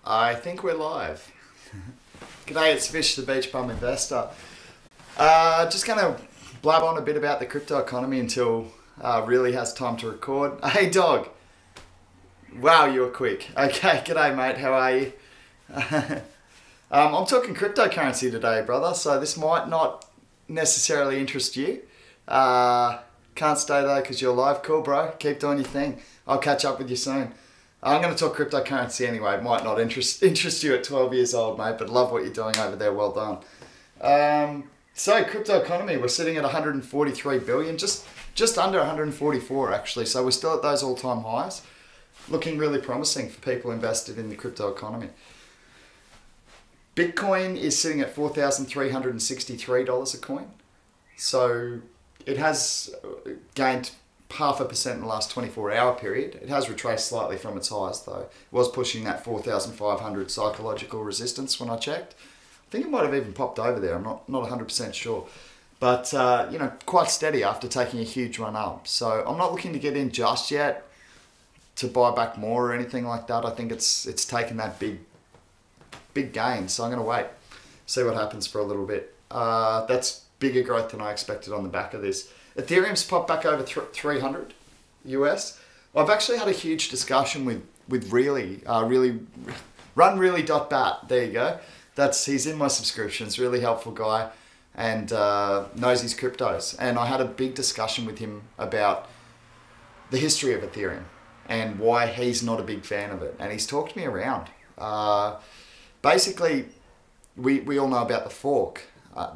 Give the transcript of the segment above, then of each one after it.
I think we're live. G'day, it's Fish, the Beach Bum Investor. Just going to blab on a bit about the crypto economy until really has time to record. Hey dog! Wow, you were quick. Okay, g'day mate, how are you? I'm talking cryptocurrency today, brother, so this might not necessarily interest you. Can't stay though because you're live. Cool, bro. Keep doing your thing. I'll catch up with you soon. I'm going to talk cryptocurrency anyway. It might not interest you at 12 years old, mate, but love what you're doing over there. Well done. So crypto economy, we're sitting at 143 billion, just under 144 actually. So we're still at those all-time highs. Looking really promising for people invested in the crypto economy. Bitcoin is sitting at $4,363 a coin. So it has gained 0.5% in the last 24-hour period. It has retraced slightly from its highs though. It was pushing that 4,500 psychological resistance when I checked. I think it might have even popped over there. I'm not 100% sure. But, you know, quite steady after taking a huge run up. So I'm not looking to get in just yet to buy back more or anything like that. I think it's taken that big gain. So I'm going to wait, see what happens for a little bit. That's bigger growth than I expected on the back of this. Ethereum's popped back over 300 US. I've actually had a huge discussion with runreally.bat. There you go. He's in my subscriptions. Really helpful guy, and knows his cryptos. And I had a big discussion with him about the history of Ethereum and why he's not a big fan of it. And he's talked me around. Basically, we all know about the fork.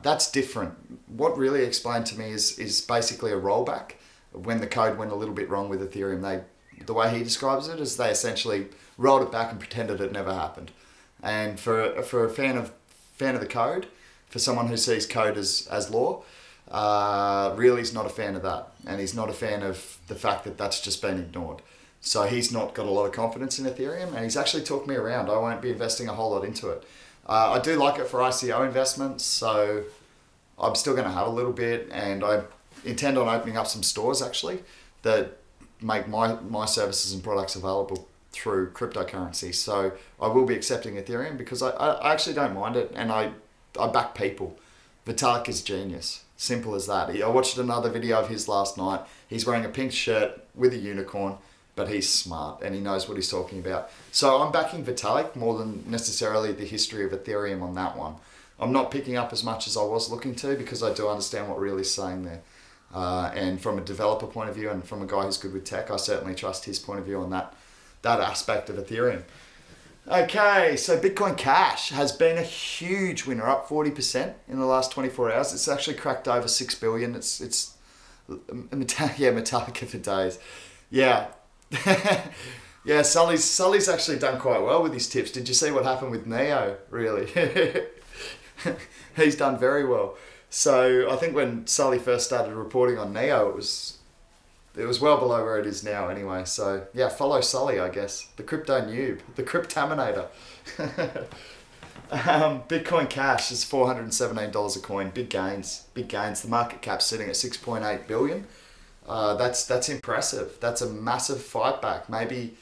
That's different. What really explained to me is basically a rollback. When the code went a little bit wrong with Ethereum, the way he describes it is they essentially rolled it back and pretended it never happened. And for a fan of the code, for someone who sees code as law, really is not a fan of that. And he's not a fan of the fact that that's just been ignored. So he's not got a lot of confidence in Ethereum, and he's actually talked me around. I won't be investing a whole lot into it. I do like it for ICO investments, so I'm still going to have a little bit, and I intend on opening up some stores actually that make my services and products available through cryptocurrency. So I will be accepting Ethereum because I actually don't mind it, and I back people. Vitalik is genius. Simple as that. I watched another video of his last night. He's wearing a pink shirt with a unicorn, but he's smart and he knows what he's talking about. So I'm backing Vitalik more than necessarily the history of Ethereum on that one. I'm not picking up as much as I was looking to because I do understand what Really's saying there. And from a developer point of view and from a guy who's good with tech, I certainly trust his point of view on that aspect of Ethereum. Okay, so Bitcoin Cash has been a huge winner, up 40% in the last 24 hours. It's actually cracked over 6 billion. It's Metallica for days. Yeah. Yeah, Sully's actually done quite well with his tips. Did you see what happened with Neo, really? He's done very well. So I think when Sully first started reporting on Neo, it was well below where it is now anyway. So yeah, follow Sully, I guess. The crypto noob, the cryptaminator. Bitcoin Cash is $417 a coin. Big gains. The market cap's sitting at 6.8 billion. That's impressive. That's a massive fight back. Maybe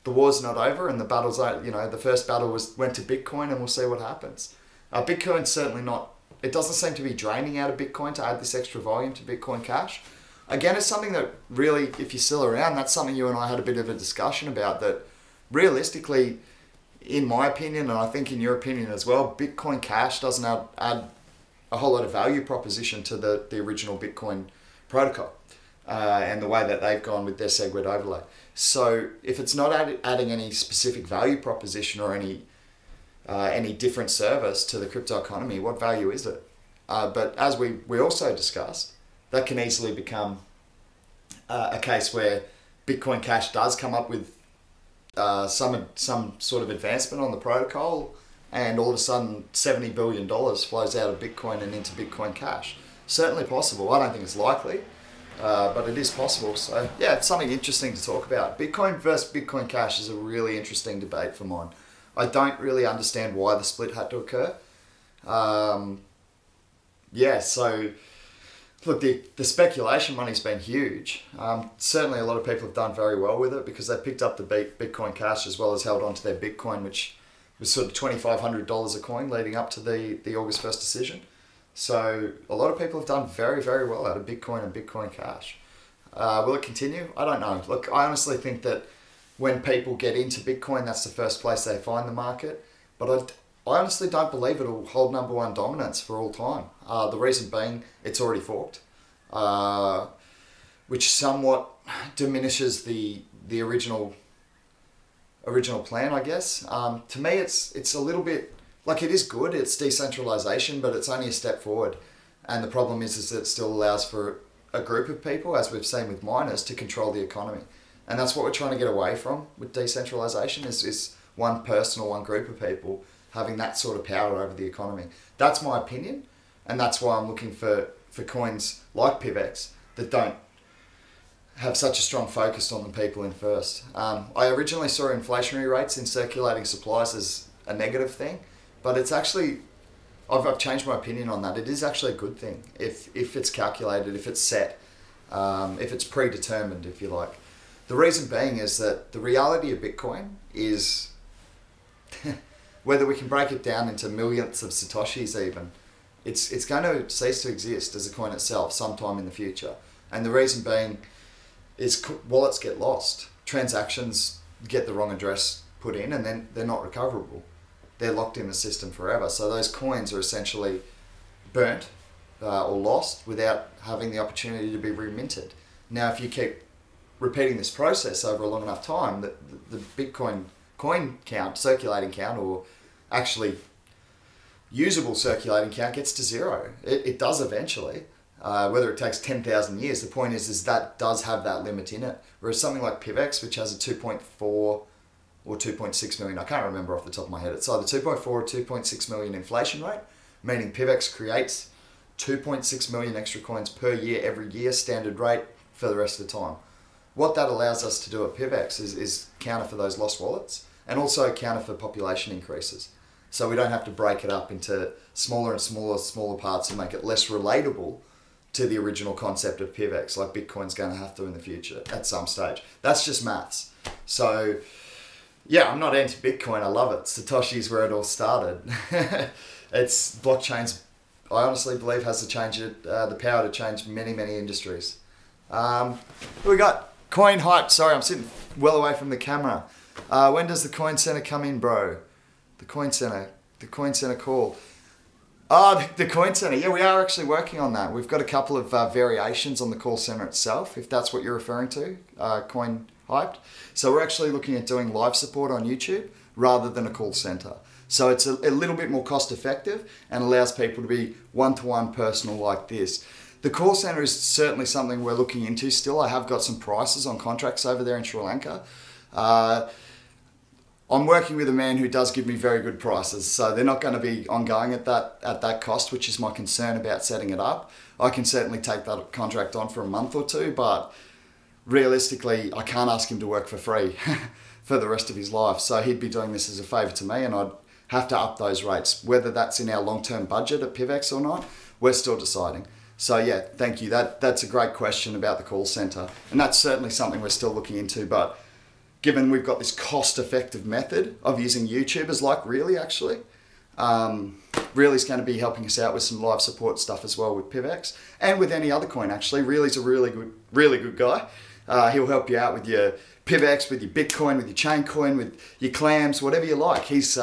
the war's not over and the battle's, the first battle went to Bitcoin, and we'll see what happens. Bitcoin's certainly not, it doesn't seem to be draining out of Bitcoin to add this extra volume to Bitcoin Cash. Again, it's something that really, if you're still around, that's something you and I had a bit of a discussion about, that realistically, in my opinion, and I think in your opinion as well, Bitcoin Cash doesn't add a whole lot of value proposition to the original Bitcoin protocol. And the way that they've gone with their SegWit overlay. So if it's not adding any specific value proposition or any different service to the crypto economy, what value is it? But as we also discussed, that can easily become a case where Bitcoin Cash does come up with some sort of advancement on the protocol, and all of a sudden $70 billion flows out of Bitcoin and into Bitcoin Cash. Certainly possible. I don't think it's likely. But it is possible. So yeah, it's something interesting to talk about. Bitcoin versus Bitcoin Cash is a really interesting debate for mine. I don't really understand why the split had to occur. Yeah, so look, the speculation money's been huge. Certainly a lot of people have done very well with it because they picked up the Bitcoin Cash as well as held onto their Bitcoin, which was sort of $2,500 a coin leading up to the August 1st decision. So a lot of people have done very, very well out of Bitcoin and Bitcoin Cash. Will it continue? I don't know. Look, I honestly think that when people get into Bitcoin, that's the first place they find the market. But I honestly don't believe it'll hold number one dominance for all time. The reason being, it's already forked, which somewhat diminishes the original plan, I guess. To me, it's a little bit, like, it is good, it's decentralization, but it's only a step forward. And the problem is that it still allows for a group of people, as we've seen with miners, to control the economy. And that's what we're trying to get away from with decentralization, is one person or one group of people having that sort of power over the economy. That's my opinion, and that's why I'm looking for coins like PIVX that don't have such a strong focus on the people in first. I originally saw inflationary rates in circulating supplies as a negative thing, but it's actually, I've changed my opinion on that. It is actually a good thing if it's calculated, if it's set, if it's predetermined, if you like. The reason being is that the reality of Bitcoin is, whether we can break it down into millionths of Satoshis even, it's going to cease to exist as a coin itself sometime in the future. And the reason being is wallets get lost. Transactions get the wrong address put in, and then they're not recoverable. They're locked in the system forever. So those coins are essentially burnt or lost without having the opportunity to be reminted. Now, if you keep repeating this process over a long enough time, the Bitcoin coin count, circulating count, or actually usable circulating count gets to zero. It does eventually. Whether it takes 10,000 years, the point is that does have that limit in it. Whereas something like PIVX, which has a 2.4 or 2.6 million, I can't remember off the top of my head, it's either 2.4 or 2.6 million inflation rate, meaning PIVX creates 2.6 million extra coins per year, every year, standard rate for the rest of the time. What that allows us to do at PIVX is counter for those lost wallets, and also counter for population increases. So we don't have to break it up into smaller and smaller parts and make it less relatable to the original concept of PIVX, like Bitcoin's going to have to in the future at some stage. That's just maths. So yeah, I'm not anti-Bitcoin, I love it. Satoshi's where it all started. It's blockchains, I honestly believe, has the power to change many, many industries. We got Coin Hype. Sorry, I'm sitting well away from the camera. When does the Coin Center come in, bro? The Coin Center call. Oh, the Coin Center. Yeah, we are actually working on that. We've got a couple of variations on the call center itself, if that's what you're referring to, Coin Hyped. So we're actually looking at doing live support on YouTube rather than a call center. So it's a little bit more cost effective and allows people to be one-to-one personal like this. The call center is certainly something we're looking into still. I have got some prices on contracts over there in Sri Lanka. I'm working with a man who does give me very good prices, so they're not going to be ongoing at that cost, which is my concern about setting it up. I can certainly take that contract on for a month or two, but realistically, I can't ask him to work for free for the rest of his life. So he'd be doing this as a favour to me, and I'd have to up those rates. Whether that's in our long-term budget at PIVX or not, we're still deciding. So yeah, thank you. That's a great question about the call centre, and that's certainly something we're still looking into, but given we've got this cost-effective method of using YouTubers like Really, actually, Really's going to be helping us out with some live support stuff as well with PIVX and with any other coin, actually. Really's a really good guy. He'll help you out with your PIVX, with your Bitcoin, with your chain coin, with your clams, whatever you like. He's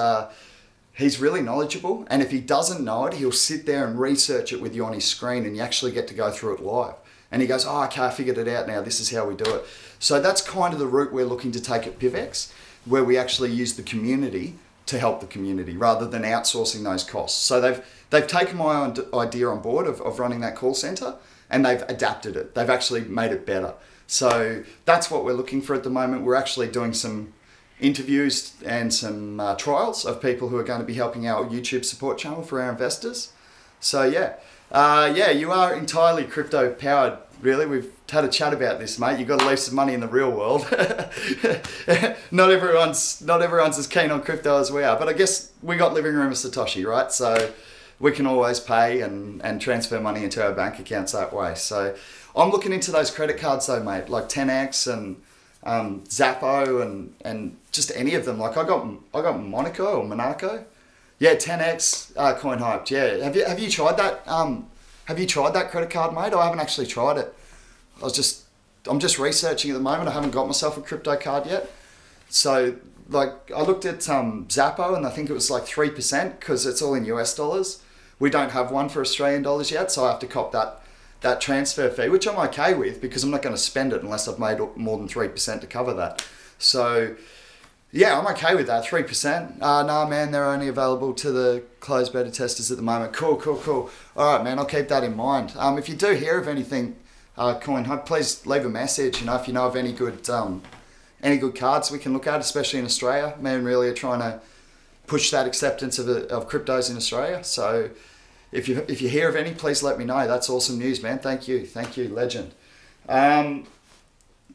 really knowledgeable, and if he doesn't know it, he'll sit there and research it with you on his screen, and you actually get to go through it live. And he goes, oh, okay, I figured it out now. This is how we do it. So that's kind of the route we're looking to take at PIVX, where we actually use the community to help the community rather than outsourcing those costs. So they've taken my idea on board of running that call center, and they've adapted it. They've actually made it better. So that's what we're looking for at the moment. We're actually doing some interviews and some trials of people who are going to be helping our YouTube support channel for our investors. So yeah. Yeah, you are entirely crypto powered, really. We've had a chat about this, mate. You've got to leave some money in the real world. Not everyone's as keen on crypto as we are, but I guess we got living room of Satoshi, right? So we can always pay and transfer money into our bank accounts that way. So I'm looking into those credit cards though, mate, like 10X and Zappo and just any of them. Like I got Monaco. Yeah, 10x coin hyped. Yeah, have you tried that? Have you tried that credit card, mate? I haven't actually tried it. I'm just researching at the moment. I haven't got myself a crypto card yet. So like I looked at Zappo and I think it was like 3% because it's all in US dollars. We don't have one for Australian dollars yet, so I have to cop that transfer fee, which I'm okay with because I'm not going to spend it unless I've made more than 3% to cover that. So yeah, I'm okay with that, 3%. Nah, man, they're only available to the closed beta testers at the moment. Cool. All right, man, I'll keep that in mind. If you do hear of anything, Coin Hype, please leave a message. You know, if you know of any good cards we can look at, especially in Australia. Me and really are trying to push that acceptance of cryptos in Australia. So if you hear of any, please let me know. That's awesome news, man. Thank you, legend.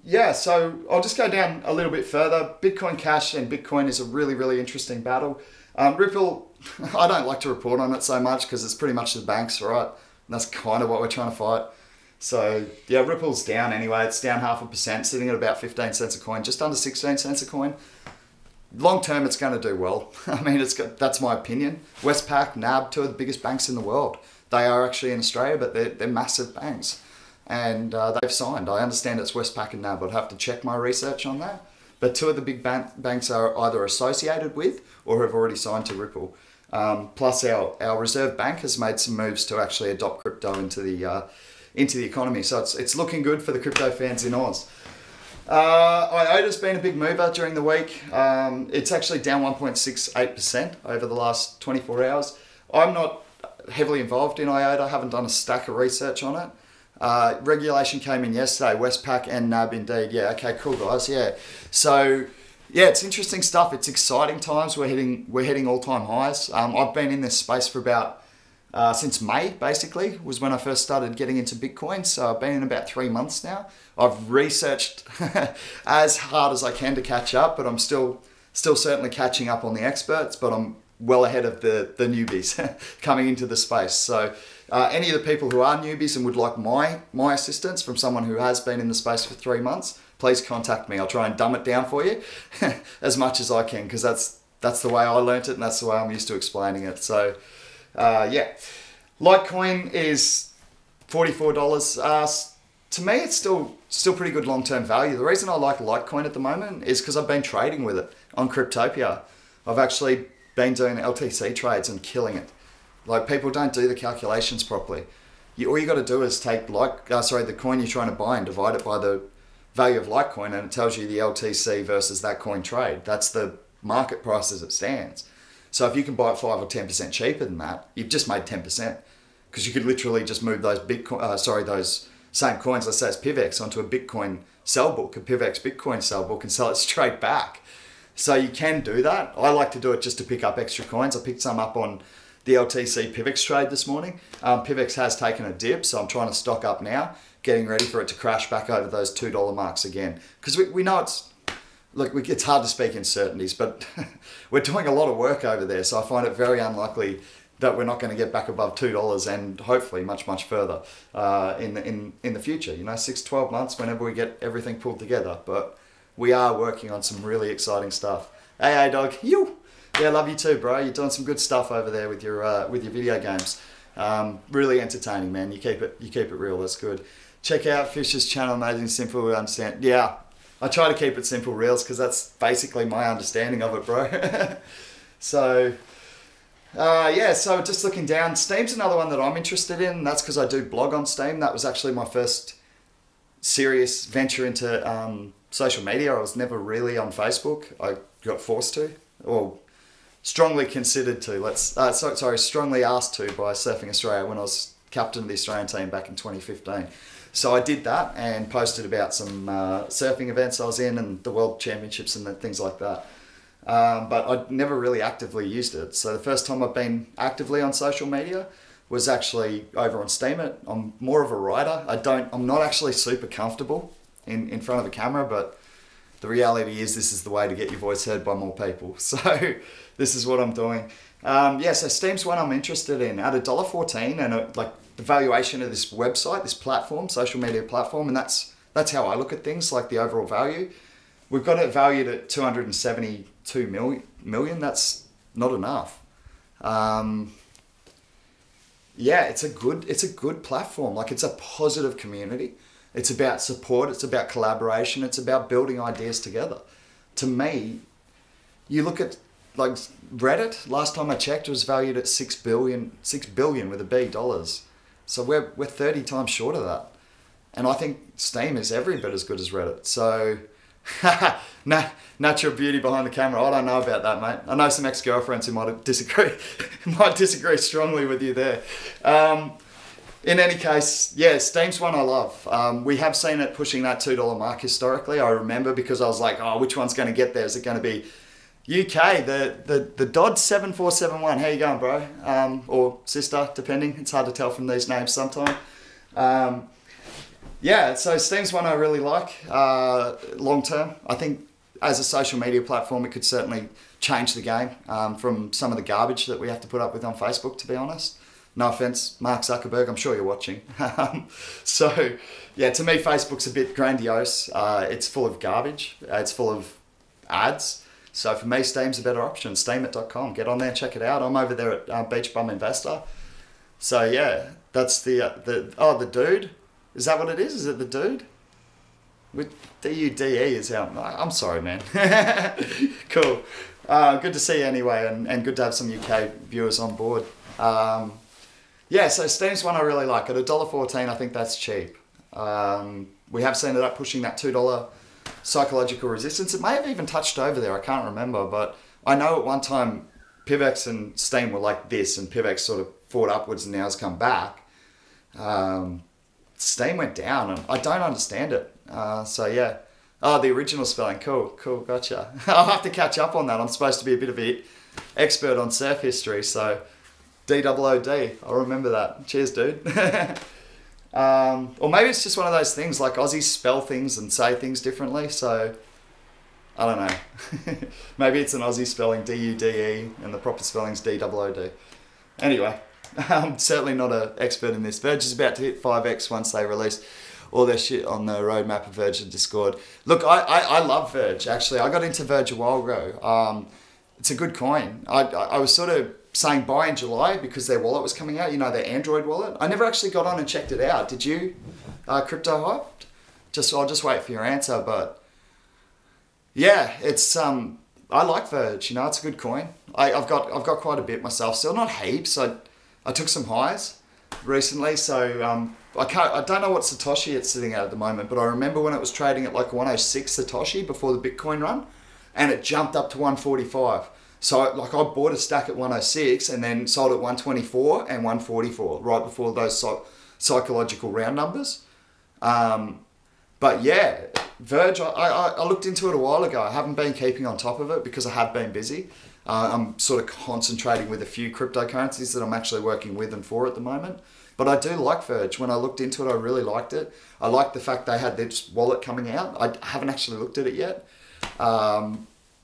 Yeah, so I'll just go down a little bit further. Bitcoin Cash and Bitcoin is a really, really interesting battle. Ripple, I don't like to report on it so much because it's pretty much the banks, right? And that's kind of what we're trying to fight. So yeah, Ripple's down anyway. It's down 0.5%, sitting at about 15 cents a coin, just under 16 cents a coin. Long term, it's going to do well. I mean, that's my opinion. Westpac, NAB, two of the biggest banks in the world. They are actually in Australia, but they're massive banks. And they've signed. I understand it's Westpac and NAB. I'd have to check my research on that. But two of the big banks are either associated with or have already signed to Ripple. Plus our Reserve Bank has made some moves to actually adopt crypto into the economy. So it's looking good for the crypto fans in Oz. IOTA's been a big mover during the week. It's actually down 1.68% over the last 24 hours. I'm not heavily involved in IOTA. I haven't done a stack of research on it. Regulation came in yesterday, Westpac and NAB indeed. Yeah, okay, cool guys, yeah. So, yeah, it's interesting stuff. It's exciting times. We're hitting all-time highs. I've been in this space for about, since May, basically, was when I first started getting into Bitcoin. So I've been in about 3 months now. I've researched as hard as I can to catch up, but I'm still certainly catching up on the experts, but I'm well ahead of the newbies coming into the space. So any of the people who are newbies and would like my assistance from someone who has been in the space for 3 months, please contact me. I'll try and dumb it down for you as much as I can, because that's the way I learnt it and that's the way I'm used to explaining it. So yeah, Litecoin is $44. To me, it's still pretty good long-term value. The reason I like Litecoin at the moment is because I've been trading with it on Cryptopia. I've actually been doing LTC trades and killing it. Like, people don't do the calculations properly. All you got to do is take the coin you're trying to buy and divide it by the value of Litecoin, and it tells you the LTC versus that coin trade. That's the market price as it stands. So if you can buy it 5 or 10% cheaper than that, you've just made 10%, because you could literally just move those those same coins, let's say it's PIVX, onto a Bitcoin sell book, a PIVX Bitcoin sell book, and sell it straight back. So you can do that. I like to do it just to pick up extra coins. I picked some up on the LTC PIVX trade this morning. PIVX has taken a dip, so I'm trying to stock up now, getting ready for it to crash back over those $2 marks again. Because we know it's hard to speak in certainties, but we're doing a lot of work over there, so I find it very unlikely that we're not going to get back above $2 and hopefully much, much further in the future. 6-12 months, whenever we get everything pulled together. But we are working on some really exciting stuff. Hey, dog, you. Yeah, love you too, bro. You're doing some good stuff over there with your video games. Really entertaining, man. You keep it real. That's good. Check out Fish's channel, amazing, simple to understand. Yeah, I try to keep it simple reels because that's basically my understanding of it, bro. So yeah, so just looking down, Steam's another one that I'm interested in. That's because I do blog on Steam. That was actually my first serious venture into social media. I was never really on Facebook. I got forced to, or strongly considered to. Strongly asked to by Surfing Australia when I was captain of the Australian team back in 2015. So I did that and posted about some surfing events I was in and the World Championships and things like that. But I never really actively used it. So the first time I've been actively on social media was actually over on Steam. I'm more of a writer. I'm not actually super comfortable in front of a camera, but the reality is this is the way to get your voice heard by more people. So this is what I'm doing. Yeah, so Steam's one I'm interested in at $1.14, and like the valuation of this website, this platform, social media platform, and that's how I look at things, like the overall value. we've got it valued at 272 million. That's not enough. Yeah, it's a good platform. Like, it's a positive community. It's about support. It's about collaboration. It's about building ideas together. To me, you look at like Reddit. Last time I checked, it was valued at 6 billion with a B dollars. So we're 30 times short of that. And I think Steam is every bit as good as Reddit. So, natural beauty behind the camera. I don't know about that, mate. I know some ex-girlfriends who might disagree strongly with you there. In any case, yeah, Steam's one I love. We have seen it pushing that $2 mark historically. I remember, because I was like, oh, which one's going to get there? Is it going to be UK, the Dodd 7471? How you going, bro? Or sister, depending. It's hard to tell from these names sometimes. Yeah, so Steam's one I really like long term. I think as a social media platform, it could certainly change the game from some of the garbage that we have to put up with on Facebook, to be honest. No offense, Mark Zuckerberg, I'm sure you're watching. So, yeah, to me, Facebook's a bit grandiose. It's full of garbage. It's full of ads. So for me, Steam's a better option. Steemit.com. Get on there, check it out. I'm over there at Beach Bum Investor. So yeah, that's the dude. Is that what it is? Is it the dude? With D-U-D-E is how... I'm sorry, man. Cool. Good to see you anyway, and good to have some UK viewers on board. Yeah, so Steam's one I really like. At $1.14, I think that's cheap. We have seen it up pushing that $2 psychological resistance. It may have even touched over there, I can't remember, but I know at one time PIVX and Steam were like this, and PIVX sort of fought upwards and now has come back. Steam went down, and I don't understand it. So yeah. Oh, the original spelling. Cool, gotcha. I'll have to catch up on that. I'm supposed to be a bit of an expert on surf history, so D-O-O-D. I'll remember that. Cheers, dude. Or maybe it's just one of those things, like Aussies spell things and say things differently, so I don't know. Maybe it's an Aussie spelling D-U-D-E and the proper spelling's D-O-O-D. Anyway, I'm certainly not an expert in this. Verge is about to hit 5x once they release all their shit on the roadmap of Verge and Discord. Look, I love Verge, actually. I got into Verge a while ago. It's a good coin. I was sort of saying buy in July because their wallet was coming out, you know, their Android wallet. I never actually got on and checked it out. Did you, Crypto Hyped? I'll just wait for your answer, but yeah, it's I like Verge, you know, it's a good coin. I've got quite a bit myself, still not heaps. I took some highs recently, so I don't know what Satoshi it's sitting at the moment, but I remember when it was trading at like 106 Satoshi before the Bitcoin run, and it jumped up to 145. So like I bought a stack at 106 and then sold at 124 and 144 right before those psychological round numbers. But yeah, Verge, I looked into it a while ago. I haven't been keeping on top of it because I have been busy. I'm sort of concentrating with a few cryptocurrencies that I'm actually working with and for at the moment. But I do like Verge. When I looked into it, I really liked it. I liked the fact they had this wallet coming out. I haven't actually looked at it yet.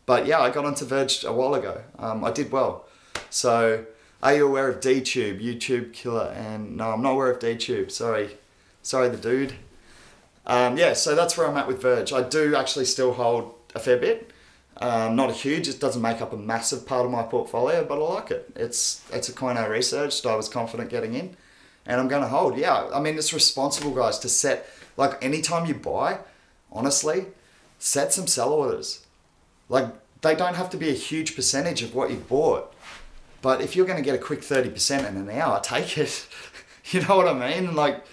But yeah, I got onto Verge a while ago. I did well. So, are you aware of DTube, YouTube killer? And no, I'm not aware of DTube. Sorry, the dude. Yeah, so that's where I'm at with Verge. I do actually still hold a fair bit. Not a huge. It doesn't make up a massive part of my portfolio, but I like it. It's a coin I researched. I was confident getting in, and I'm going to hold. Yeah, I mean, it's responsible, guys, to set, like, anytime you buy, honestly, set some sell orders. Like, they don't have to be a huge percentage of what you've bought. But if you're going to get a quick 30% in an hour, take it. You know what I mean? Like,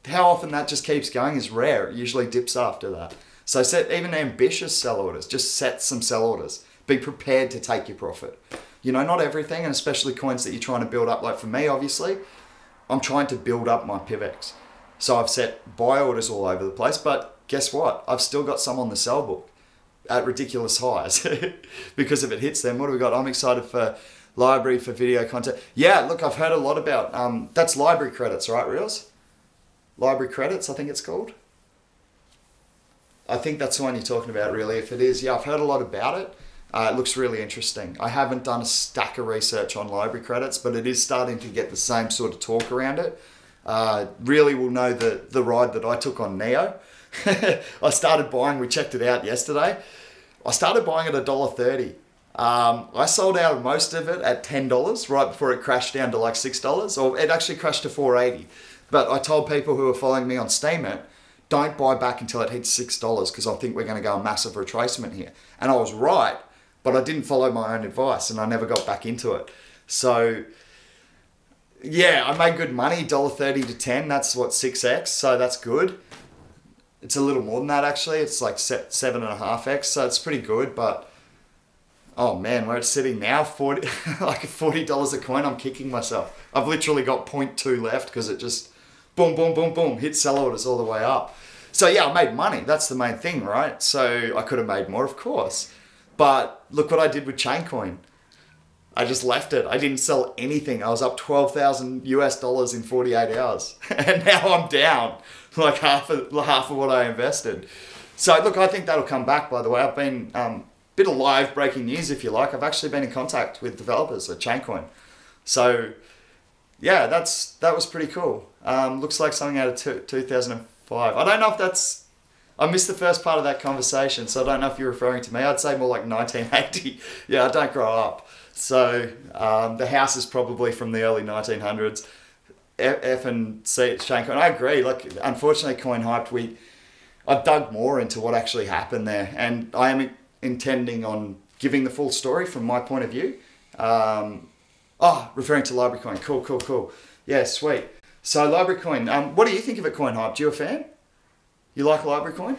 how often that just keeps going is rare. It usually dips after that. So set even ambitious sell orders. Just set some sell orders. Be prepared to take your profit. You know, not everything, and especially coins that you're trying to build up. Like for me, obviously, I'm trying to build up my PIVX. So I've set buy orders all over the place. But guess what? I've still got some on the sell book at ridiculous highs because if it hits them, what do we got? I'm excited for library for video content. Yeah, look, I've heard a lot about, that's library credits, right, Reels? Library credits, I think it's called. I think that's the one you're talking about, really. If it is, yeah, I've heard a lot about it. It looks really interesting. I haven't done a stack of research on library credits, but it is starting to get the same sort of talk around it. Really will know the ride that I took on Neo. I started buying, we checked it out yesterday. I started buying at $1.30. I sold out of most of it at $10 right before it crashed down to like $6, or it actually crashed to $4.80. But I told people who were following me on Steemit, don't buy back until it hits $6 because I think we're going to go a massive retracement here. And I was right, but I didn't follow my own advice and I never got back into it. So yeah, I made good money, $1.30 to 10. That's what, 6x. So that's good. It's a little more than that actually. It's like 7.5x. So it's pretty good. But oh man, where it's sitting now, 40, like $40 a coin. I'm kicking myself. I've literally got 0.2 left because it just boom, boom, boom, boom, hit sell orders all the way up. So yeah, I made money. That's the main thing, right? So I could have made more, of course. But look what I did with Chaincoin. I just left it. I didn't sell anything. I was up 12,000 US dollars in 48 hours. And now I'm down like half of what I invested. So look, I think that'll come back, by the way. I've been, bit of live breaking news, if you like. I've actually been in contact with developers at Chaincoin. So yeah, that was pretty cool. Looks like something out of 2005. I don't know if that's, I missed the first part of that conversation, so I don't know if you're referring to me. I'd say more like 1980. Yeah, I don't grow up. So the house is probably from the early 1900s. F and C Chaincoin. I agree. Like, unfortunately, Coin Hyped, I've dug more into what actually happened there, and I am intending on giving the full story from my point of view. Referring to Library Coin. Cool. Yeah, sweet. So Library Coin. What do you think of it, Coin Hyped? You a fan? You like Library Coin?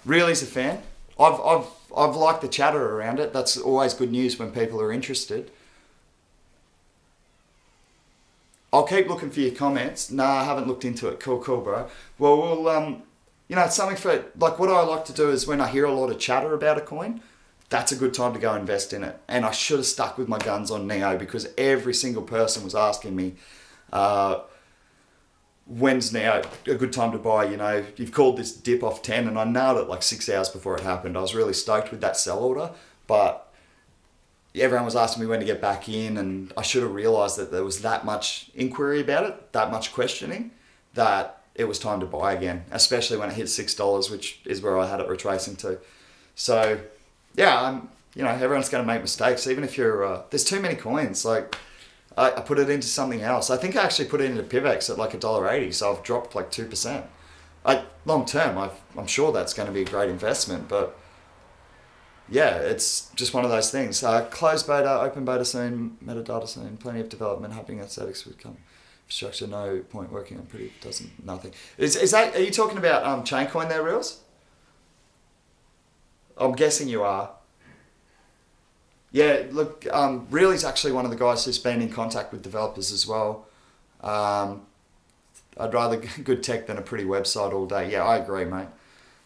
Really's a fan. I've liked the chatter around it. That's always good news when people are interested. I'll keep looking for your comments. Nah, I haven't looked into it. Cool, bro. Well, we'll, it's something for, like, what I like to do is when I hear a lot of chatter about a coin, that's a good time to go invest in it. And I should have stuck with my guns on Neo because every single person was asking me, when's now a good time to buy? You've called this dip off 10, and I nailed it like 6 hours before it happened. I was really stoked with that sell order, but everyone was asking me when to get back in, and I should have realized that there was that much inquiry about it, that much questioning, that it was time to buy again, especially when it hit $6, which is where I had it retracing to. So yeah, everyone's going to make mistakes, even if you're, there's too many coins. Like, I put it into something else. I think I actually put it into PIVX at like $1.80, so I've dropped like 2%. Long term, I'm sure that's going to be a great investment, but yeah, it's just one of those things. Closed beta, open beta soon, metadata soon, plenty of development happening. Aesthetics would come. Infrastructure, no point working on pretty, nothing. Is that, are you talking about Chaincoin there, Reels? I'm guessing you are. Yeah, look, Really's actually one of the guys who's been in contact with developers as well. I'd rather good tech than a pretty website all day. Yeah, I agree, mate.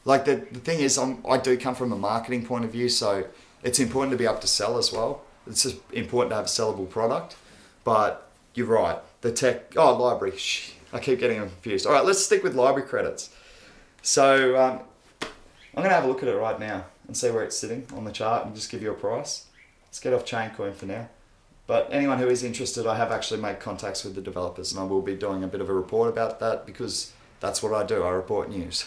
Like, the thing is, I do come from a marketing point of view, so it's important to be able to sell as well. It's just important to have a sellable product. But you're right, the tech, library, I keep getting confused. All right, let's stick with library credits. So I'm going to have a look at it right now and see where it's sitting on the chart and just give you a price. Let's get off Chaincoin for now. But anyone who is interested, I have actually made contacts with the developers, and I will be doing a bit of a report about that because that's what I do. I report news.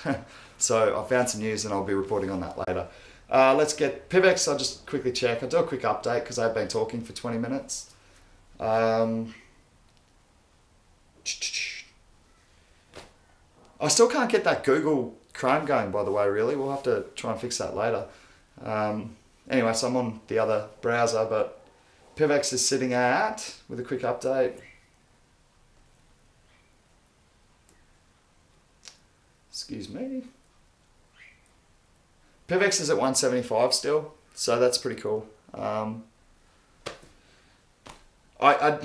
So I found some news and I'll be reporting on that later. Let's get PIVX. I'll just quickly check. I'll do a quick update because I've been talking for 20 minutes. I still can't get that Google Chrome going, by the way, really. We'll have to try and fix that later. Anyway, so I'm on the other browser, but PIVX is sitting at, with a quick update, excuse me, PIVX is at 175 still, so that's pretty cool. Look, I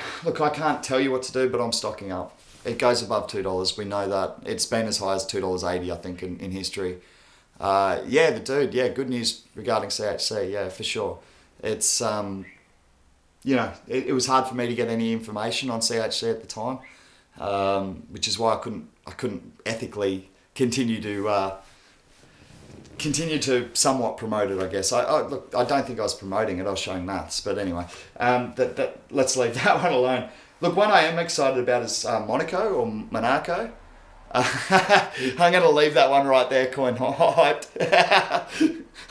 can't tell you what to do, but I'm stocking up. It goes above $2, we know that. It's been as high as $2.80, I think, in history. Yeah, the dude, yeah, good news regarding CHC, yeah, for sure. It's, it was hard for me to get any information on CHC at the time, which is why I couldn't ethically continue to somewhat promote it, I guess. Look, I don't think I was promoting it, I was showing maths, but anyway, let's leave that one alone. Look, one I am excited about is Monaco or Monaco. I'm going to leave that one right there, coin hyped.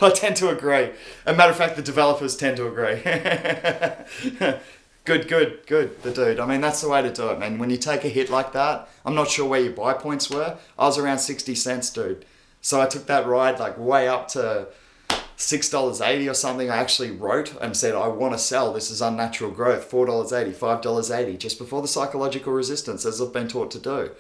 I tend to agree. As a matter of fact, the developers tend to agree. Good, the dude. I mean, that's the way to do it, man. When you take a hit like that, I'm not sure where your buy points were. I was around 60 cents, dude. So I took that ride like way up to $6.80 or something. I actually wrote and said, I want to sell. This is unnatural growth. $4.80, $5.80, just before the psychological resistance, as I've been taught to do.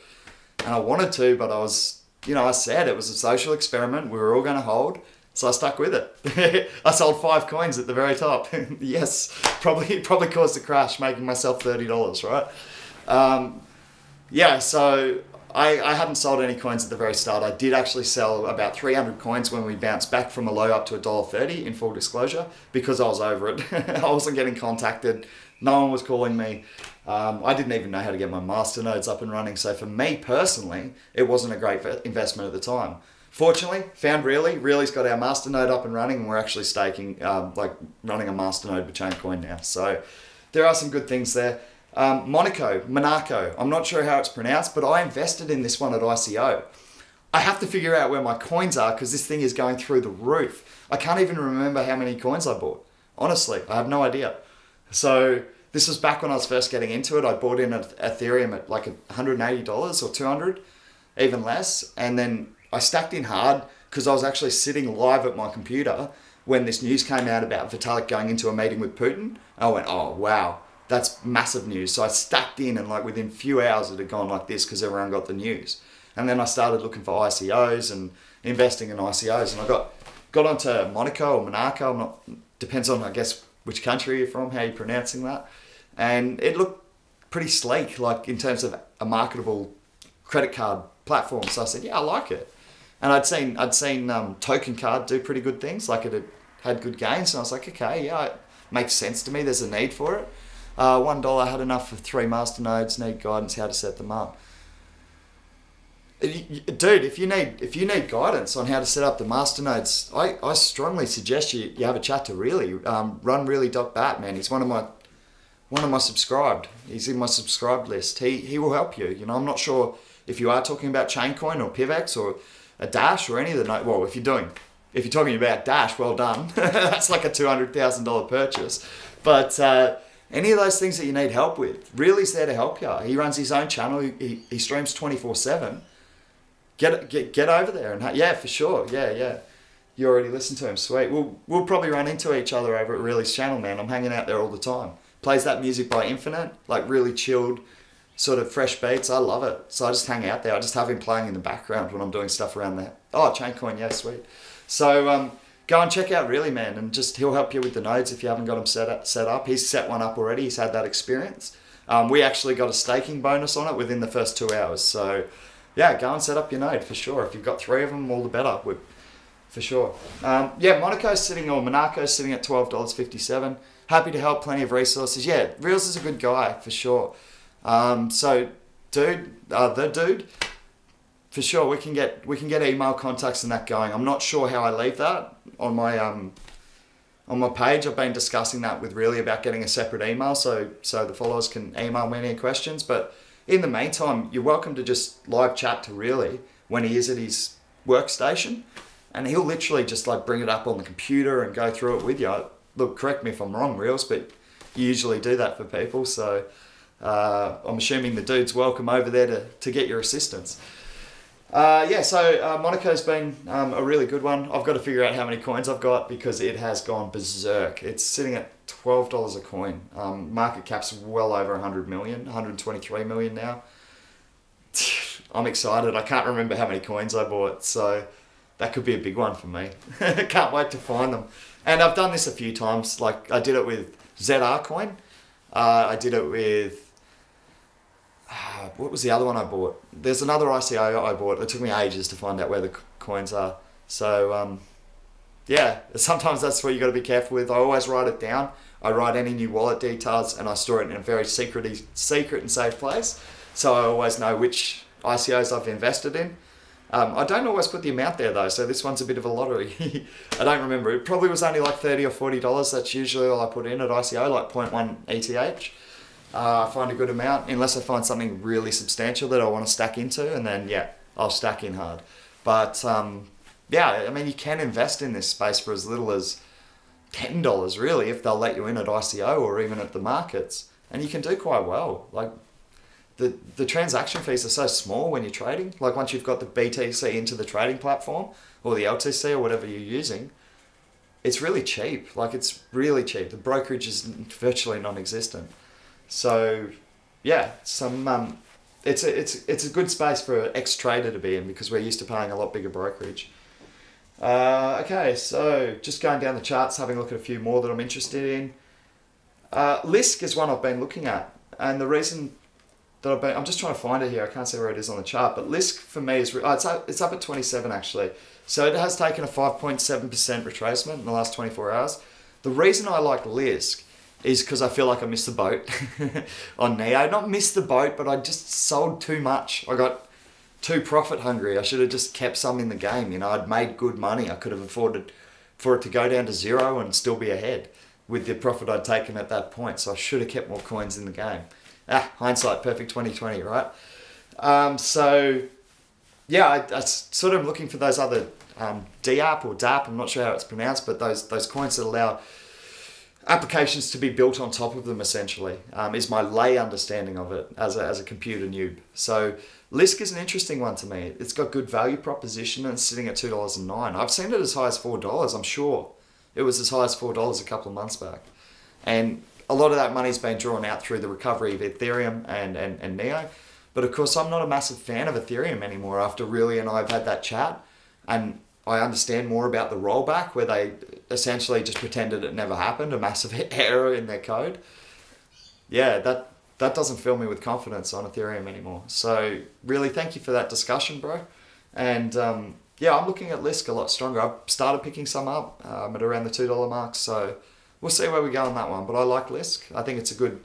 And I wanted to, but I was, I said it was a social experiment. We were all going to hold. So I stuck with it. I sold 5 coins at the very top. Yes, probably caused a crash, making myself $30, right? Yeah, so I hadn't sold any coins at the very start. I did actually sell about 300 coins when we bounced back from a low up to $1.30, in full disclosure, because I was over it. I wasn't getting contacted. No one was calling me. I didn't even know how to get my masternodes up and running. So for me personally, it wasn't a great investment at the time. Fortunately, found Really. Really's got our masternode up and running, and we're actually staking, running a masternode with Chaincoin now. So there are some good things there. Monaco. I'm not sure how it's pronounced, but I invested in this one at ICO. I have to figure out where my coins are because this thing is going through the roof. I can't even remember how many coins I bought. Honestly, I have no idea. So this was back when I was first getting into it. I bought in Ethereum at like $180 or $200, even less, and then I stacked in hard because I was actually sitting live at my computer when this news came out about Vitalik going into a meeting with Putin. I went, oh, wow, that's massive news. So I stacked in, and like within a few hours it had gone like this because everyone got the news. And then I started looking for ICOs and investing in ICOs, and I got onto Monaco. I'm not, depends on, I guess, which country you're from, how you're pronouncing that. And it looked pretty sleek, like in terms of a marketable credit card platform. So I said, yeah, I like it. And I'd seen Token Card do pretty good things, like it had good gains, and I was like, okay, yeah, it makes sense to me. There's a need for it. $1 had enough for 3 masternodes. Need guidance how to set them up, dude. If you need guidance on how to set up the masternodes, I strongly suggest you have a chat to Really. Run Really.bat, man. He's one of my subscribed. He's in my subscribed list. He will help you. I'm not sure if you are talking about Chaincoin or PIVX or a Dash or any of the well, if you're talking about Dash, well done. That's like a $200,000 purchase. But any of those things that you need help with, Really's there to help you. He runs his own channel. He streams 24/7. Get over there and yeah, for sure. Yeah. You already listened to him. Sweet. We'll probably run into each other over at Really's channel, man. I'm hanging out there all the time. Plays that music by Infinite, like really chilled, sort of fresh beats. I love it. So I just hang out there. I just have him playing in the background when I'm doing stuff around there. Oh, Chaincoin, yeah, sweet. So go and check out Really, man, and he'll help you with the nodes if you haven't got them set up. He's set one up already. He's had that experience. We actually got a staking bonus on it within the first 2 hours. So yeah, go and set up your node for sure. If you've got 3 of them, all the better. For sure. Yeah, Monaco's sitting at $12.57. Happy to help, plenty of resources. Yeah, Reels is a good guy for sure. So the dude, for sure, we can get email contacts and that going. I'm not sure how I leave that on my page. I've been discussing that with Really about getting a separate email so the followers can email me any questions. But in the meantime, you're welcome to just live chat to Really when he is at his workstation, and he'll literally just like bring it up on the computer and go through it with you. Look, correct me if I'm wrong, Reels, but you usually do that for people. So I'm assuming the dude's welcome over there to get your assistance. Yeah, so Monaco's been a really good one. I've got to figure out how many coins I've got because it has gone berserk. It's sitting at $12 a coin. Market cap's well over 100 million, 123 million now. I'm excited. I can't remember how many coins I bought, so that could be a big one for me. Can't wait to find them. And I've done this a few times. Like I did it with ZR coin. I did it with what was the other one I bought? There's another ICO I bought. It took me ages to find out where the coins are. So yeah, sometimes that's what you got to be careful with. I always write it down. I write any new wallet details and I store it in a very secret and safe place. So I always know which ICOs I've invested in. I don't always put the amount there though, so this one's a bit of a lottery. I don't remember. It probably was only like $30 or $40. That's usually all I put in at ICO, like 0.1 ETH. I find a good amount, unless I find something really substantial that I want to stack into, and then yeah, I'll stack in hard. But yeah, I mean, you can invest in this space for as little as $10 really, if they'll let you in at ICO or even at the markets, and you can do quite well. Like the transaction fees are so small when you're trading. Like once you've got the BTC into the trading platform or the LTC or whatever you're using, it's really cheap. Like it's really cheap. The brokerage is virtually non-existent. So yeah, it's a good space for an ex-trader to be in, because we're used to paying a lot bigger brokerage. Okay, so just going down the charts, having a look at a few more that I'm interested in. Lisk is one I've been looking at, and the reason that I'm just trying to find it here, I can't see where it is on the chart, but Lisk for me is, it's up at 27 actually. So it has taken a 5.7% retracement in the last 24 hours. The reason I like Lisk is because I feel like I missed the boat on Neo. Not missed the boat, but I just sold too much. I got too profit hungry. I should have just kept some in the game. You know, I'd made good money. I could have afforded for it to go down to zero and still be ahead with the profit I'd taken at that point. So I should have kept more coins in the game. Hindsight, perfect 2020, right? So yeah, I sort of looking for those other DApp or DApp, I'm not sure how it's pronounced, but those coins that allow applications to be built on top of them, essentially, is my lay understanding of it as a computer noob. So Lisk is an interesting one to me. It's got good value proposition and it's sitting at $2.09. I've seen it as high as $4. I'm sure it was as high as $4 a couple of months back. And a lot of that money's been drawn out through the recovery of Ethereum and Neo. But of course, I'm not a massive fan of Ethereum anymore after Really and I've had that chat. And I understand more about the rollback, where they essentially just pretended it never happened, a massive error in their code. Yeah, that doesn't fill me with confidence on Ethereum anymore. So really, thank you for that discussion, bro. And yeah, I'm looking at Lisk a lot stronger. I've started picking some up at around the $2 mark. So we'll see where we go on that one. But I like Lisk. I think it's a good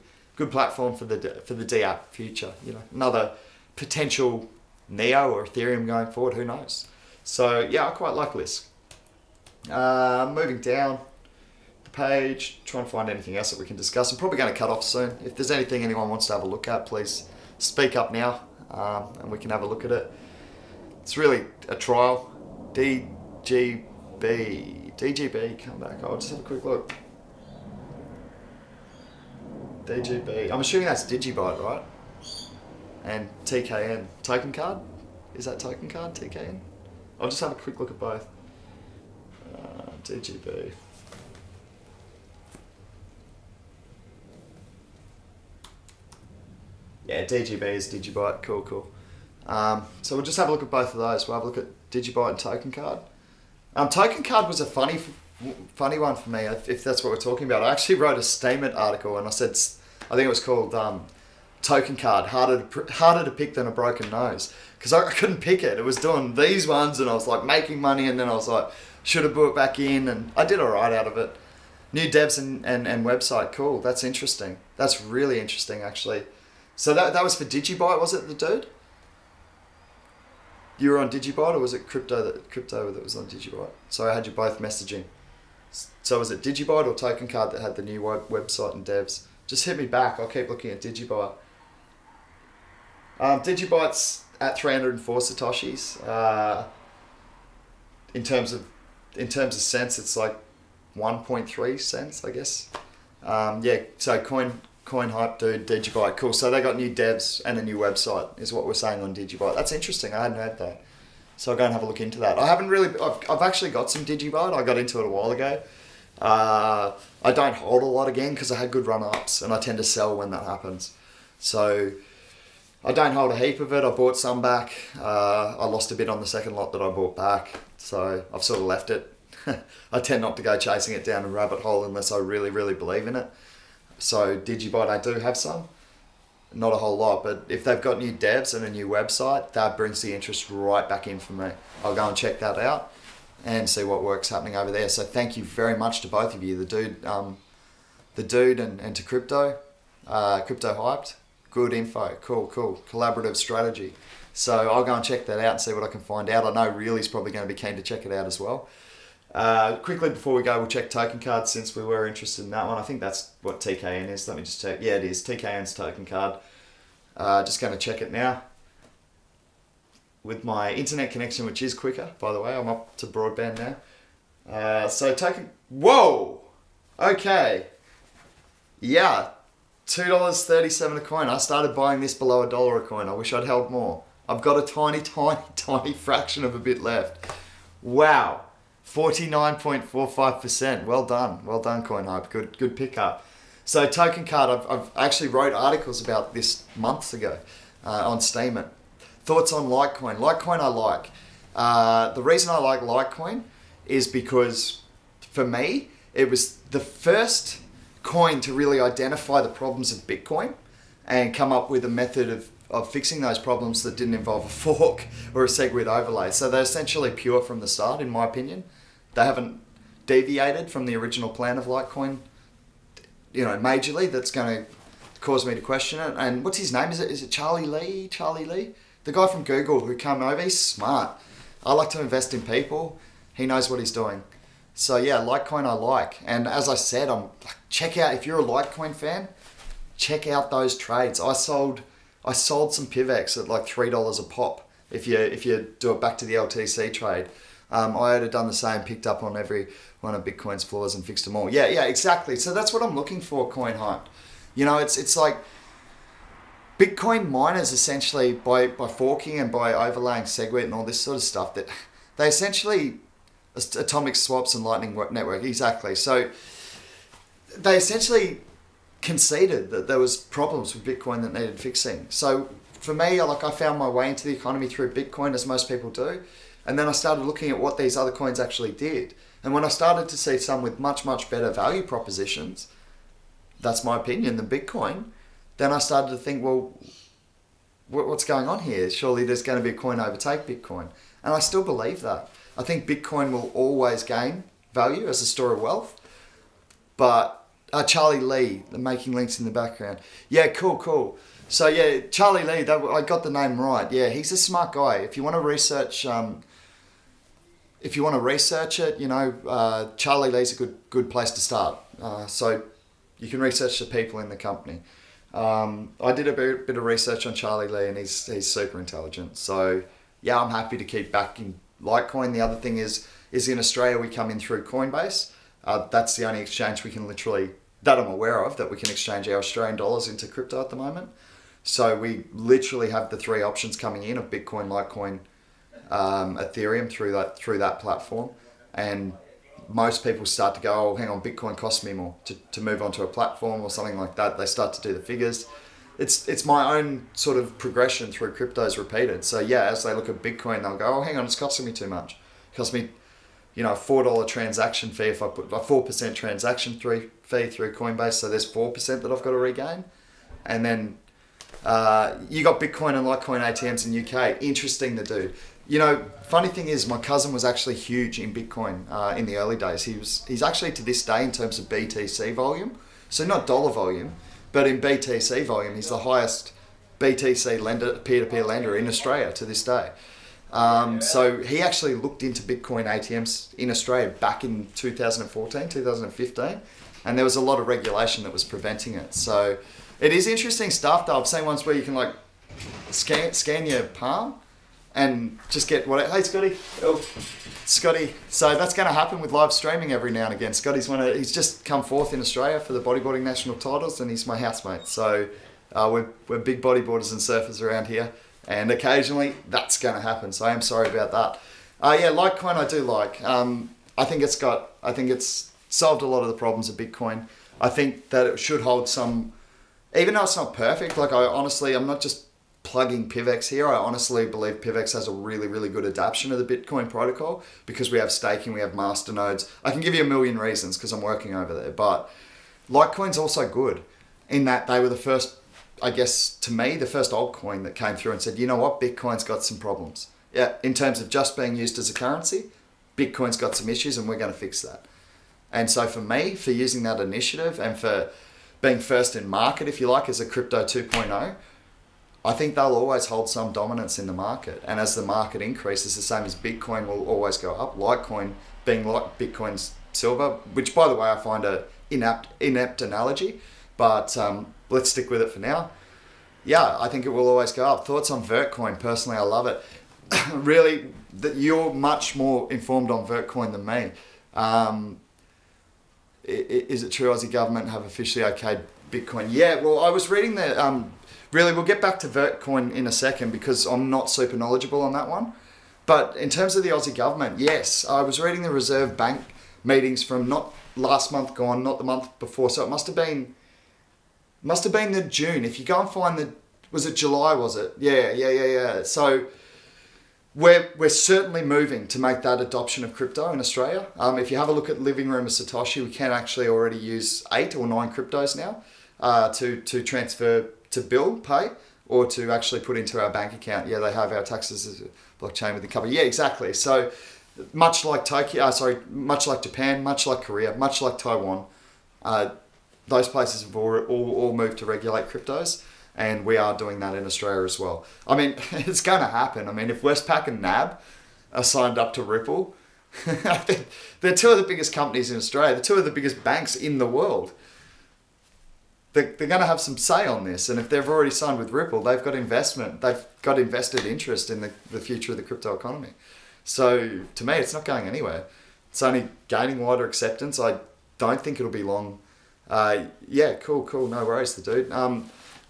platform for the DApp future. You know, another potential Neo or Ethereum going forward. Who knows? So yeah, I quite like Lisk. Moving down the page, trying to find anything else that we can discuss. I'm probably going to cut off soon. If there's anything anyone wants to have a look at, please speak up now, and we can have a look at it. It's really a trial. DGB, come back. I'll just have a quick look. DGB. I'm assuming that's Digibyte, right? And TKN, token card. Is that token card, TKN? I'll just have a quick look at both. DGB. Yeah, DGB is Digibyte. Cool. So we'll just have a look at both of those. We'll have a look at Digibyte and token card. Token card was a funny one for me, if that's what we're talking about. I actually wrote a statement article and I said, I think it was called token card, harder to pick than a broken nose, because I couldn't pick it. It was doing these ones and I was like making money, and then I was like, should have put it back in, and I did alright out of it. New devs and website, cool. That's interesting. That's really interesting actually. So that was for Digibyte, was it, the dude? You were on Digibyte, or was it crypto that was on Digibyte? So I had you both messaging. So was it Digibyte or token card that had the new website and devs? Just hit me back. I'll keep looking at Digibyte. Digibyte's at 304 satoshis. In terms of cents, it's like 1.3 cents, I guess. Yeah. So coin hype dude, Digibyte, cool. So they got new devs and a new website, is what we're saying on Digibyte. That's interesting. I hadn't heard that. So I'll go and have a look into that. I've actually got some Digibyte. I got into it a while ago. I don't hold a lot again because I had good run-ups, and I tend to sell when that happens. So I don't hold a heap of it. I bought some back. I lost a bit on the second lot that I bought back, so I've sort of left it. I tend not to go chasing it down a rabbit hole unless I really, really believe in it. So Digibyte, I do have some. Not a whole lot, but if they've got new devs and a new website, that brings the interest right back in for me. I'll go and check that out and see what work's happening over there. So thank you very much to both of you, the dude and to Crypto Hyped. Good info, cool, collaborative strategy. So I'll go and check that out and see what I can find out. I know Really's probably going to be keen to check it out as well. Quickly before we go, we'll check token cards since we were interested in that one. I think that's what TKN is. Let me just check. Yeah, it is. TKN's token card. Just going to check it now. With my internet connection, which is quicker, by the way. I'm up to broadband now. So token... Whoa! Okay. Yeah. $2.37 a coin. I started buying this below $1 a coin. I wish I'd held more. I've got a tiny, tiny, tiny fraction of a bit left. Wow. 49.45%. Well done. Well done, CoinHype. Good pickup. So token card, I've actually wrote articles about this months ago on Steemit. Thoughts on Litecoin. Litecoin I like. The reason I like Litecoin is because for me, it was the first coin to really identify the problems of Bitcoin and come up with a method of fixing those problems that didn't involve a fork or a SegWit overlay. So they're essentially pure from the start, in my opinion. They haven't deviated from the original plan of Litecoin, you know, majorly. That's going to cause me to question it. And what's his name? Is it Charlie Lee? Charlie Lee? The guy from Google who came over, he's smart. I like to invest in people. He knows what he's doing. So yeah, Litecoin I like. And as I said, check out, if you're a Litecoin fan, check out those trades. I sold some PIVX at like $3 a pop. If you do it back to the LTC trade. I would have done the same, picked up on every one of Bitcoin's flaws and fixed them all. Yeah, exactly. So that's what I'm looking for, CoinHype. You know, it's like Bitcoin miners essentially, by forking and by overlaying SegWit and all this sort of stuff, that they essentially, atomic swaps and lightning network, exactly. So they essentially conceded that there was problems with Bitcoin that needed fixing. So for me, I found my way into the economy through Bitcoin, as most people do. And then I started looking at what these other coins actually did. And when I started to see some with much, much better value propositions, that's my opinion, than Bitcoin, then I started to think, well, what's going on here? Surely there's going to be a coin overtake Bitcoin. And I still believe that. I think Bitcoin will always gain value as a store of wealth. But Charlie Lee, the making links in the background. Yeah, cool. So yeah, Charlie Lee, I got the name right. Yeah, he's a smart guy. If you want to research... it, you know, Charlie Lee's a good place to start. So you can research the people in the company. I did a bit of research on Charlie Lee, and he's super intelligent. So yeah, I'm happy to keep backing Litecoin. The other thing is in Australia we come in through Coinbase. That's the only exchange we can literally, that I'm aware of, that we can exchange our Australian dollars into crypto at the moment. So we literally have the three options coming in of Bitcoin, Litecoin, Ethereum through that platform. And most people start to go, oh, hang on, Bitcoin costs me more to move onto a platform or something like that. They start to do the figures. It's my own sort of progression through cryptos repeated. So yeah, as they look at Bitcoin, they'll go, oh, hang on, it's costing me too much. It costs me, you know, a $4 transaction fee if I put a 4% transaction fee through Coinbase. So there's 4% that I've got to regain. And then you got Bitcoin and Litecoin ATMs in UK. Interesting to do. You know, funny thing is, my cousin was actually huge in Bitcoin in the early days. He's actually to this day in terms of BTC volume, so not dollar volume, but in BTC volume, he's the highest BTC lender, peer-to-peer lender in Australia to this day. So he actually looked into Bitcoin ATMs in Australia back in 2014, 2015, and there was a lot of regulation that was preventing it. So it is interesting stuff though. I've seen ones where you can like scan your palm and just get what. Hey Scotty, oh, Scotty. So that's going to happen with live streaming every now and again. Scotty's he's just come fourth in Australia for the bodyboarding national titles, and he's my housemate. So we're big bodyboarders and surfers around here, and occasionally that's going to happen. So I am sorry about that. Yeah, Litecoin I do like. I think it's solved a lot of the problems of Bitcoin. I think that it should hold some, even though it's not perfect. Like I'm not just plugging PIVX here. I honestly believe PIVX has a really, really good adaptation of the Bitcoin protocol because we have staking, we have masternodes. I can give you a million reasons because I'm working over there, but Litecoin's also good in that they were the first, I guess, to me, the first altcoin that came through and said, you know what, Bitcoin's got some problems. Yeah, in terms of just being used as a currency, Bitcoin's got some issues and we're going to fix that. And so for me, for using that initiative and for being first in market, if you like, as a crypto 2.0, I think they'll always hold some dominance in the market. And as the market increases, the same as Bitcoin will always go up, Litecoin being like Bitcoin's silver, which by the way I find a inept analogy, but let's stick with it for now. Yeah, I think it will always go up. Thoughts on Vertcoin? Personally, I love it. Really, that you're much more informed on Vertcoin than me. Is it true Aussie government have officially okayed Bitcoin? Yeah, well, I was reading the... really, we'll get back to Vertcoin in a second because I'm not super knowledgeable on that one. But in terms of the Aussie government, yes, I was reading the Reserve Bank meetings from not last month gone, not the month before. So it must have been the June. If you go and find the... Was it July, was it? Yeah. So... We're certainly moving to make that adoption of crypto in Australia. If you have a look at Living Room of Satoshi, we can actually already use 8 or 9 cryptos now to transfer to bill pay or to actually put into our bank account. Yeah, they have our taxes as a blockchain with the cover. Yeah, exactly. So much like much like Japan, much like Korea, much like Taiwan, those places have all moved to regulate cryptos. And we are doing that in Australia as well. I mean, it's going to happen. I mean, if Westpac and NAB are signed up to Ripple, they're 2 of the biggest companies in Australia. They're 2 of the biggest banks in the world. They're going to have some say on this. And if they've already signed with Ripple, they've got investment. They've got invested interest in the future of the crypto economy. So to me, it's not going anywhere. It's only gaining wider acceptance. I don't think it'll be long. Yeah, cool. No worries, the dude.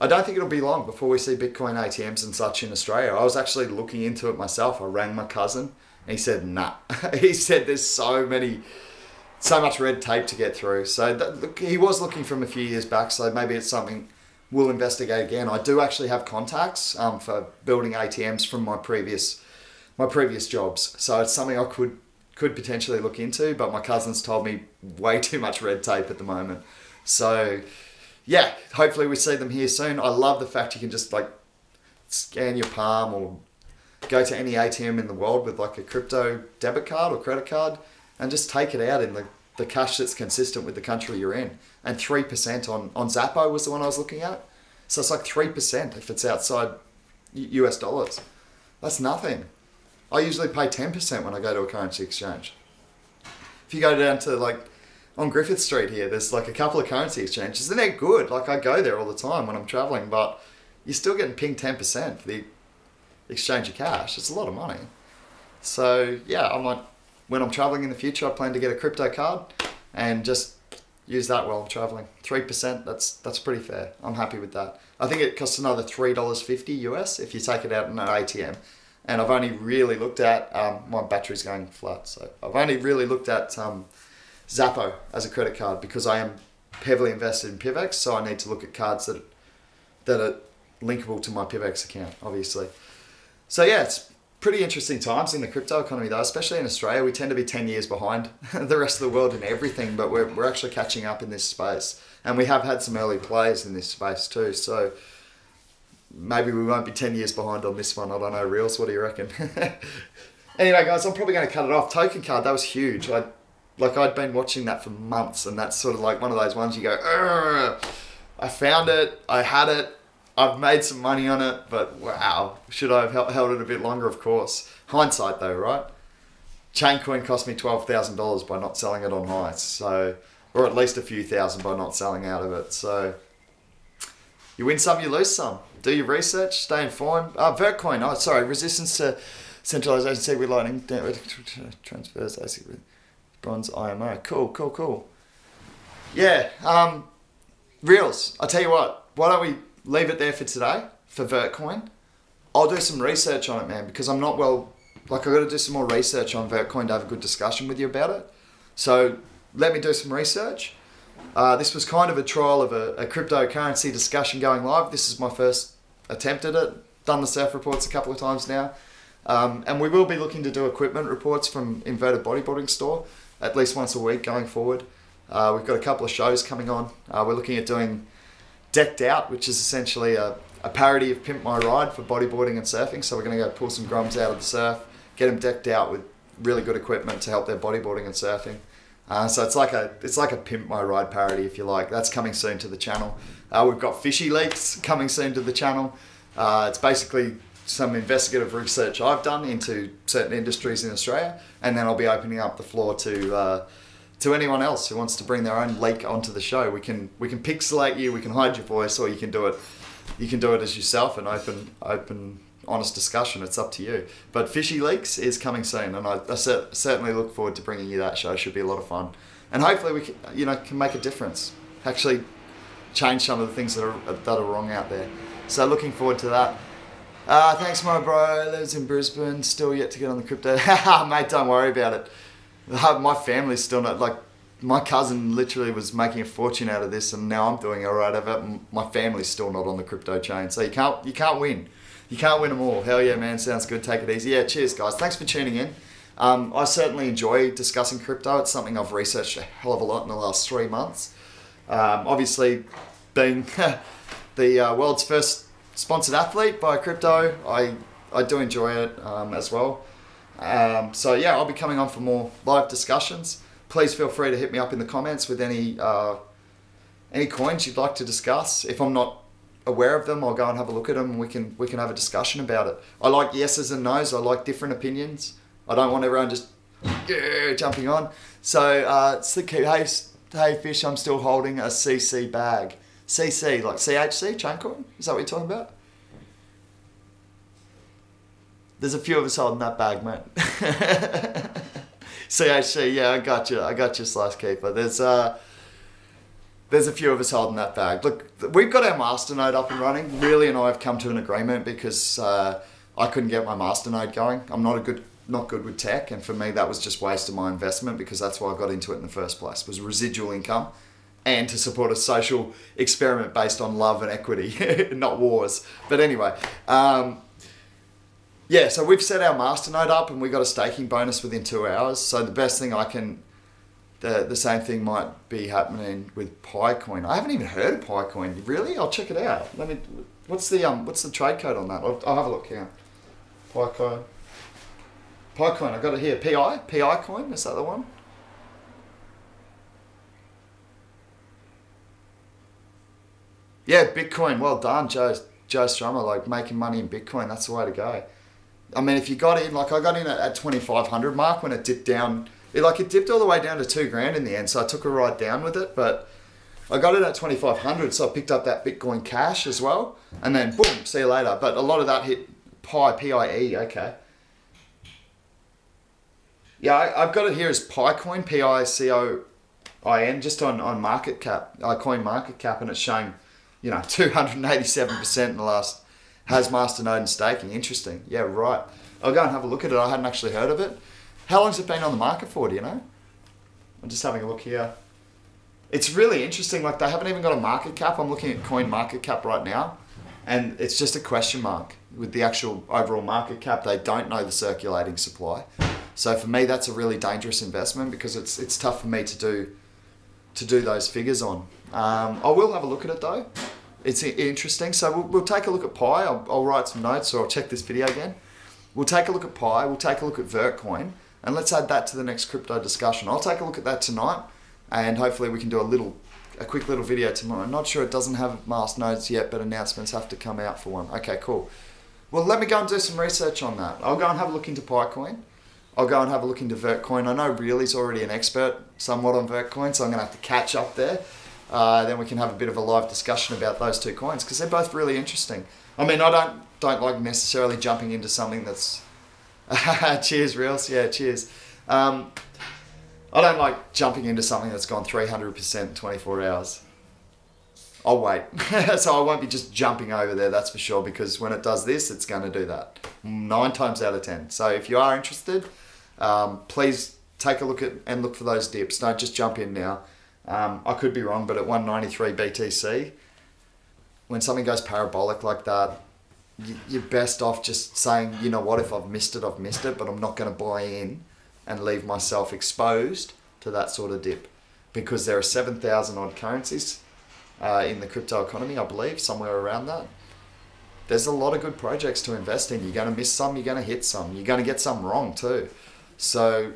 I don't think it'll be long before we see Bitcoin ATMs and such in Australia. I was actually looking into it myself. I rang my cousin and he said, nah. He said there's so much red tape to get through. So look, he was looking from a few years back, so maybe it's something we'll investigate again. I do actually have contacts for building ATMs from my previous jobs. So it's something I could potentially look into, but my cousin's told me way too much red tape at the moment. So... yeah, hopefully we see them here soon. I love the fact you can just like scan your palm or go to any ATM in the world with like a crypto debit card or credit card and just take it out in the cash that's consistent with the country you're in. And 3% on Zappo was the one I was looking at. So it's like 3% if it's outside US dollars. That's nothing. I usually pay 10% when I go to a currency exchange. If you go down to like on Griffith Street here, there's like a couple of currency exchanges and they're good. Like I go there all the time when I'm traveling, but you're still getting pinged 10% for the exchange of cash. It's a lot of money. So yeah, I might, when I'm traveling in the future, I plan to get a crypto card and just use that while I'm traveling. 3%, that's pretty fair. I'm happy with that. I think it costs another $3.50 US if you take it out in an ATM. And I've only really looked at, my battery's going flat, so I've only really looked at Zappo as a credit card because I am heavily invested in PIVX, so I need to look at cards that are linkable to my PIVX account, obviously. So yeah, it's pretty interesting times in the crypto economy though, especially in Australia. We tend to be 10 years behind the rest of the world in everything, but we're actually catching up in this space. And we have had some early players in this space too, so maybe we won't be 10 years behind on this one. I don't know, Reels, what do you reckon? Anyway guys, I'm probably going to cut it off. Token card, that was huge. I'd been watching that for months, and that's sort of like one of those ones you go, "Urgh, I found it, I had it, I've made some money on it, but wow, should I have held it a bit longer? Of course. Hindsight though, right? Chaincoin cost me $12,000 by not selling it on high, so, or at least a few thousand by not selling out of it. So you win some, you lose some. Do your research, stay informed. Vertcoin, resistance to centralization, secret lightning, transfers, basically. Bronze IMO. Cool. Yeah, Reels, I'll tell you what, why don't we leave it there for today, for Vertcoin. I'll do some research on it, man, because I'm not I've got to do some more research on Vertcoin to have a good discussion with you about it. So let me do some research. This was kind of a trial of a cryptocurrency discussion going live. This is my first attempt at it. Done the surf reports a couple of times now. And we will be looking to do equipment reports from Inverted Bodyboarding Store at least once a week going forward. We've got a couple of shows coming on. We're looking at doing Decked Out, which is essentially a parody of Pimp My Ride for bodyboarding and surfing. So we're going to go pull some grums out of the surf, get them decked out with really good equipment to help their bodyboarding and surfing. So it's like a Pimp My Ride parody, if you like. That's coming soon to the channel. We've got Fishy Leaks coming soon to the channel. It's basically some investigative research I've done into certain industries in Australia, and then I'll be opening up the floor to anyone else who wants to bring their own leak onto the show. We can pixelate you, we can hide your voice, or you can do it as yourself, an open honest discussion. It's up to you. But Fishy Leaks is coming soon, and I certainly look forward to bringing you that show. It should be a lot of fun, and hopefully we can make a difference, actually change some of the things that are wrong out there. So looking forward to that. Thanks, my bro. Lives in Brisbane, still yet to get on the crypto. Mate, don't worry about it. My family's still not, like, my cousin literally was making a fortune out of this, and now I'm doing all right of it. My family's still not on the crypto chain, so you can't win. You can't win them all. Hell yeah, man. Sounds good. Take it easy. Yeah, cheers, guys. Thanks for tuning in. I certainly enjoy discussing crypto. It's something I've researched a hell of a lot in the last 3 months. Obviously, being the world's first sponsored athlete by crypto, I do enjoy it as well. So yeah, I'll be coming on for more live discussions. Please feel free to hit me up in the comments with any coins you'd like to discuss. If I'm not aware of them, I'll go and have a look at them, and we can have a discussion about it. I like yeses and nos. I like different opinions. I don't want everyone just jumping on. So it's the key. Hey Fish, I'm still holding a CC bag. CC, like CHC, chain coin? Is that what you're talking about? There's a few of us holding that bag, mate. CHC, yeah, I got you, Slice Keeper. There's a few of us holding that bag. Look, we've got our masternode up and running. Really, and I have come to an agreement because I couldn't get my masternode going. I'm not good with tech, and for me that was just waste of my investment, because that's why I got into it in the first place. Was residual income, and to support a social experiment based on love and equity, not wars. But anyway, yeah, so we've set our masternode up, and we got a staking bonus within 2 hours. So the best thing the same thing might be happening with Picoin. I haven't even heard of Picoin. Really? I'll check it out. What's the trade code on that? I'll have a look here. Picoin, I got it here. PI coin, is that the one? Yeah, Bitcoin. Well done, Joe Strummer. Like, making money in Bitcoin, that's the way to go. I mean, if you got in, like I got in at 2,500 mark when it dipped down. It dipped all the way down to $2,000 in the end, so I took a ride down with it. But I got it at 2,500, so I picked up that Bitcoin Cash as well, and then boom, see you later. But a lot of that hit PIE. Okay. Yeah, I've got it here as Picoin, PICOIN, just on market cap, coin market cap, and it's showing, 287% in the last has masternode and staking. Interesting. Yeah, right. I'll go and have a look at it. I hadn't actually heard of it. How long's it been on the market for, do you know? I'm just having a look here. It's really interesting. Like, they haven't even got a market cap. I'm looking at coin market cap right now, and it's just a question mark with the actual overall market cap. They don't know the circulating supply. So for me, that's a really dangerous investment, because it's tough for me to do those figures on. I will have a look at it though. It's interesting. So we'll take a look at Pi. I'll write some notes, or I'll check this video again. We'll take a look at Pi. We'll take a look at Vertcoin. And let's add that to the next crypto discussion. I'll take a look at that tonight, and hopefully we can do a quick little video tomorrow. I'm not sure, it doesn't have mastnodes yet, but announcements have to come out for one. Okay, cool. Well, let me go and do some research on that. I'll go and have a look into Picoin. I'll go and have a look into Vertcoin. I know Really's already an expert somewhat on Vertcoin, so I'm going to have to catch up there. Then we can have a bit of a live discussion about those two coins, because they're both really interesting. I mean, I don't like necessarily jumping into something that's... cheers, Reels. Yeah, cheers. I don't like jumping into something that's gone 300% in 24 hours. I'll wait. So I won't be just jumping over there, that's for sure, because when it does this, it's going to do that 9 times out of 10. So if you are interested, please take a look at and look for those dips. Don't just jump in now. I could be wrong, but at 193 BTC, when something goes parabolic like that, you're best off just saying, you know what, if I've missed it, I've missed it, but I'm not going to buy in and leave myself exposed to that sort of dip, because there are 7,000 odd currencies in the crypto economy, I believe, somewhere around that. There's a lot of good projects to invest in. You're going to miss some, you're going to hit some, you're going to get some wrong too. So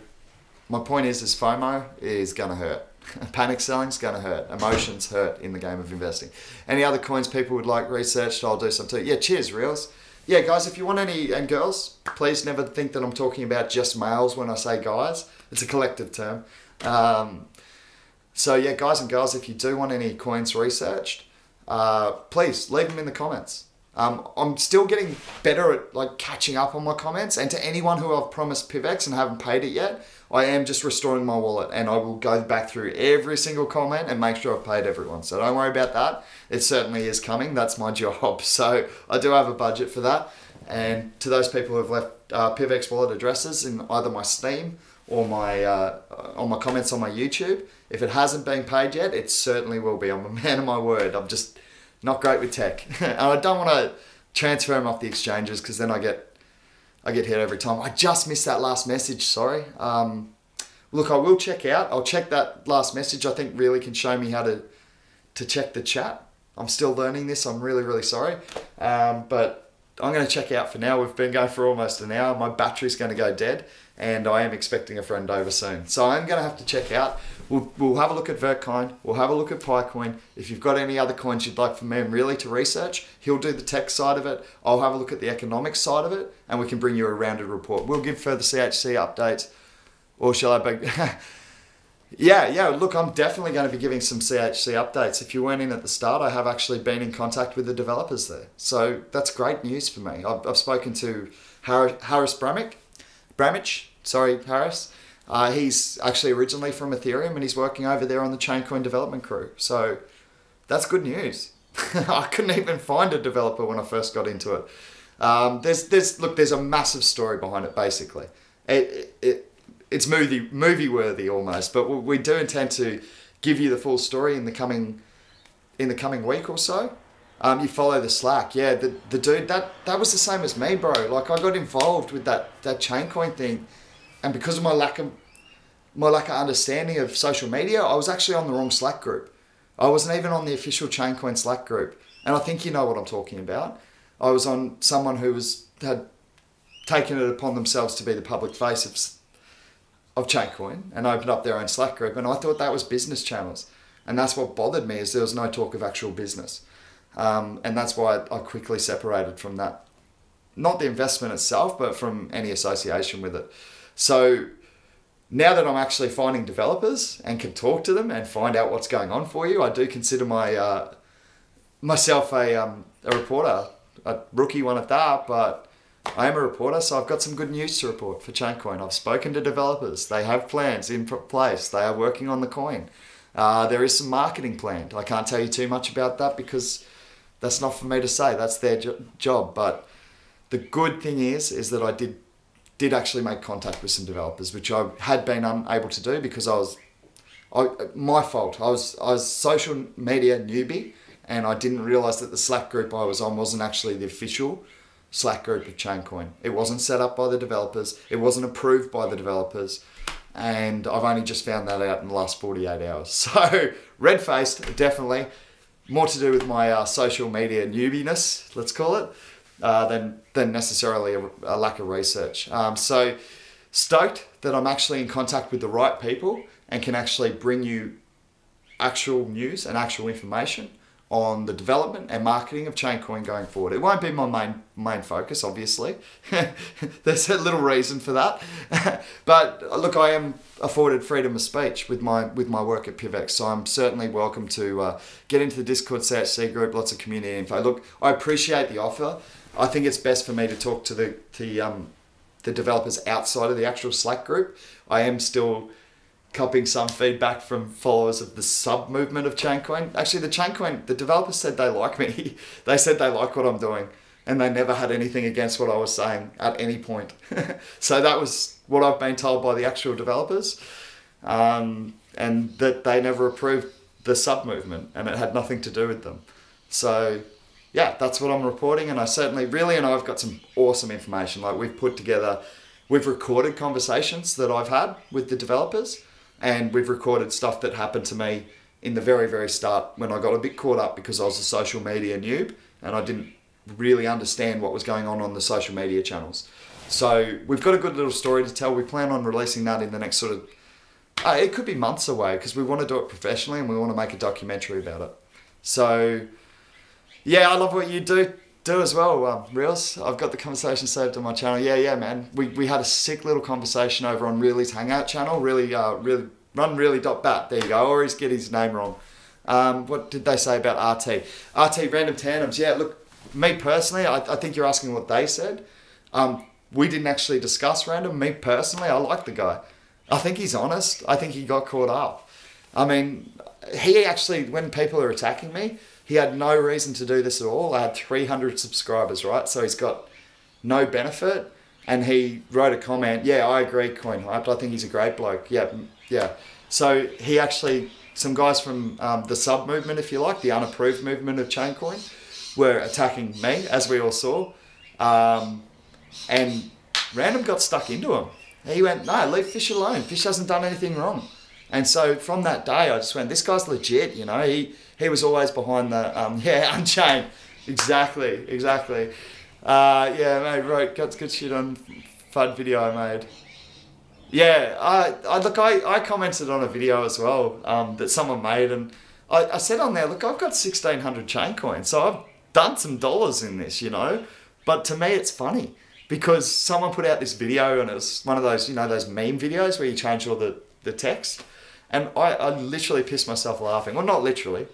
my point is FOMO is going to hurt. Panic selling's going to hurt. Emotions hurt in the game of investing. Any other coins people would like researched, I'll do some too. Yeah, cheers, Reels. yeah, guys, if you want any, and girls, please never think that I'm talking about just males when I say guys. It's a collective term. So yeah, guys and girls, if you do want any coins researched, please leave them in the comments. I'm still getting better at like catching up on my comments, and to anyone who I've promised PIVX and haven't paid it yet, I am just restoring my wallet, and I will go back through every single comment and make sure I've paid everyone. So don't worry about that. It certainly is coming. That's my job. So I do have a budget for that. And to those people who have left PIVX wallet addresses in either my Steam or my on my comments on my YouTube, if it hasn't been paid yet, it certainly will be. I'm a man of my word. I'm just not great with tech. And I don't want to transfer them off the exchanges because then I get hit every time. I just missed that last message, sorry. Look, I will check out. I'll check that last message. I think really can show me how to check the chat. I'm still learning this. I'm really, really sorry. But I'm going to check out for now. We've been going for almost an hour. My battery's going to go dead, and I am expecting a friend over soon. So I'm going to have to check out. We'll have a look at Vertcoin. We'll have a look at Picoin. If you've got any other coins you'd like for me really to research, he'll do the tech side of it. I'll have a look at the economic side of it, and we can bring you a rounded report. We'll give further CHC updates. Or shall I be... Yeah, look, I'm definitely going to be giving some CHC updates. If you weren't in at the start, I have actually been in contact with the developers there. So that's great news for me. I've spoken to Harris Bramich. Sorry, Harris. He's actually originally from Ethereum, and he's working over there on the Chaincoin development crew. So that's good news. I couldn't even find a developer when I first got into it. There's a massive story behind it, basically. It's movie worthy almost, but we do intend to give you the full story in the coming week or so. You follow the Slack, yeah. The dude that was the same as me, bro. Like I got involved with that Chaincoin thing, and because of my lack of understanding of social media, I was actually on the wrong Slack group. I wasn't even on the official Chaincoin Slack group, and I think you know what I'm talking about. I was on someone who had taken it upon themselves to be the public face of Chaincoin and opened up their own Slack group, and I thought that was business channels, and that's what bothered me, is there was no talk of actual business, and that's why I quickly separated from that, not the investment itself, but from any association with it. So now that I'm actually finding developers and can talk to them and find out what's going on for you, I do consider myself a reporter, a rookie one at that, but I am a reporter, so I've got some good news to report for Chaincoin. I've spoken to developers. They have plans in place. They are working on the coin. There is some marketing planned. I can't tell you too much about that because that's not for me to say. That's their job. But the good thing is that I did actually make contact with some developers, which I had been unable to do because my fault. I was social media newbie, and I didn't realize that the Slack group I was on wasn't actually the official Slack group of Chaincoin. It wasn't set up by the developers. It wasn't approved by the developers. And I've only just found that out in the last 48 hours. So red-faced, definitely. More to do with my social media newbiness, let's call it, than necessarily a lack of research. So stoked that I'm actually in contact with the right people and can actually bring you actual news and actual information on the development and marketing of Chaincoin going forward. It won't be my main focus, obviously. There's a little reason for that. But look, I am afforded freedom of speech with my work at PIVX, so I'm certainly welcome to get into the Discord CHC group, lots of community info. Look, I appreciate the offer. I think it's best for me to talk to the developers outside of the actual Slack group. I am still copying some feedback from followers of the sub-movement of Chaincoin. Actually, the developers said they like me. They said they like what I'm doing, and they never had anything against what I was saying at any point. So that was what I've been told by the actual developers, and that they never approved the sub-movement, and it had nothing to do with them. So yeah, that's what I'm reporting, and I certainly, really, and I've got some awesome information. Like we've recorded conversations that I've had with the developers, and we've recorded stuff that happened to me in the very, very start when I got a bit caught up because I was a social media noob and I didn't really understand what was going on the social media channels. So we've got a good little story to tell. We plan on releasing that in the next sort of, it could be months away because we want to do it professionally and we want to make a documentary about it. So yeah, I love what you do. do as well, Reels. I've got the conversation saved on my channel. Yeah, man. We had a sick little conversation over on Really's Hangout channel. Really.bat. There you go. I always get his name wrong. What did they say about RT? RT Random Tandems. Yeah, look, me personally, I think you're asking what they said. We didn't actually discuss Random. Me personally, I like the guy. I think he's honest. I think he got caught up. I mean, he actually, when people are attacking me, he had no reason to do this at all. I had 300 subscribers, right? So he's got no benefit. And he wrote a comment, yeah, I agree, Coin Hyped. I think he's a great bloke. Yeah. So he actually, some guys from the sub movement, if you like, the unapproved movement of Chaincoin, were attacking me, as we all saw. And Random got stuck into him. He went, no, leave Fish alone. Fish hasn't done anything wrong. And so from that day, I just went, this guy's legit, you know. He was always behind the, Unchained. Exactly. Yeah, mate, got good shit on FUD video I made. Yeah, I commented on a video as well that someone made, and I said on there, look, I've got 1,600 chain coins, so I've done some dollars in this, you know. But to me, it's funny because someone put out this video, and it was one of those, you know, those meme videos where you change all the text. And I literally pissed myself laughing. Well, not literally,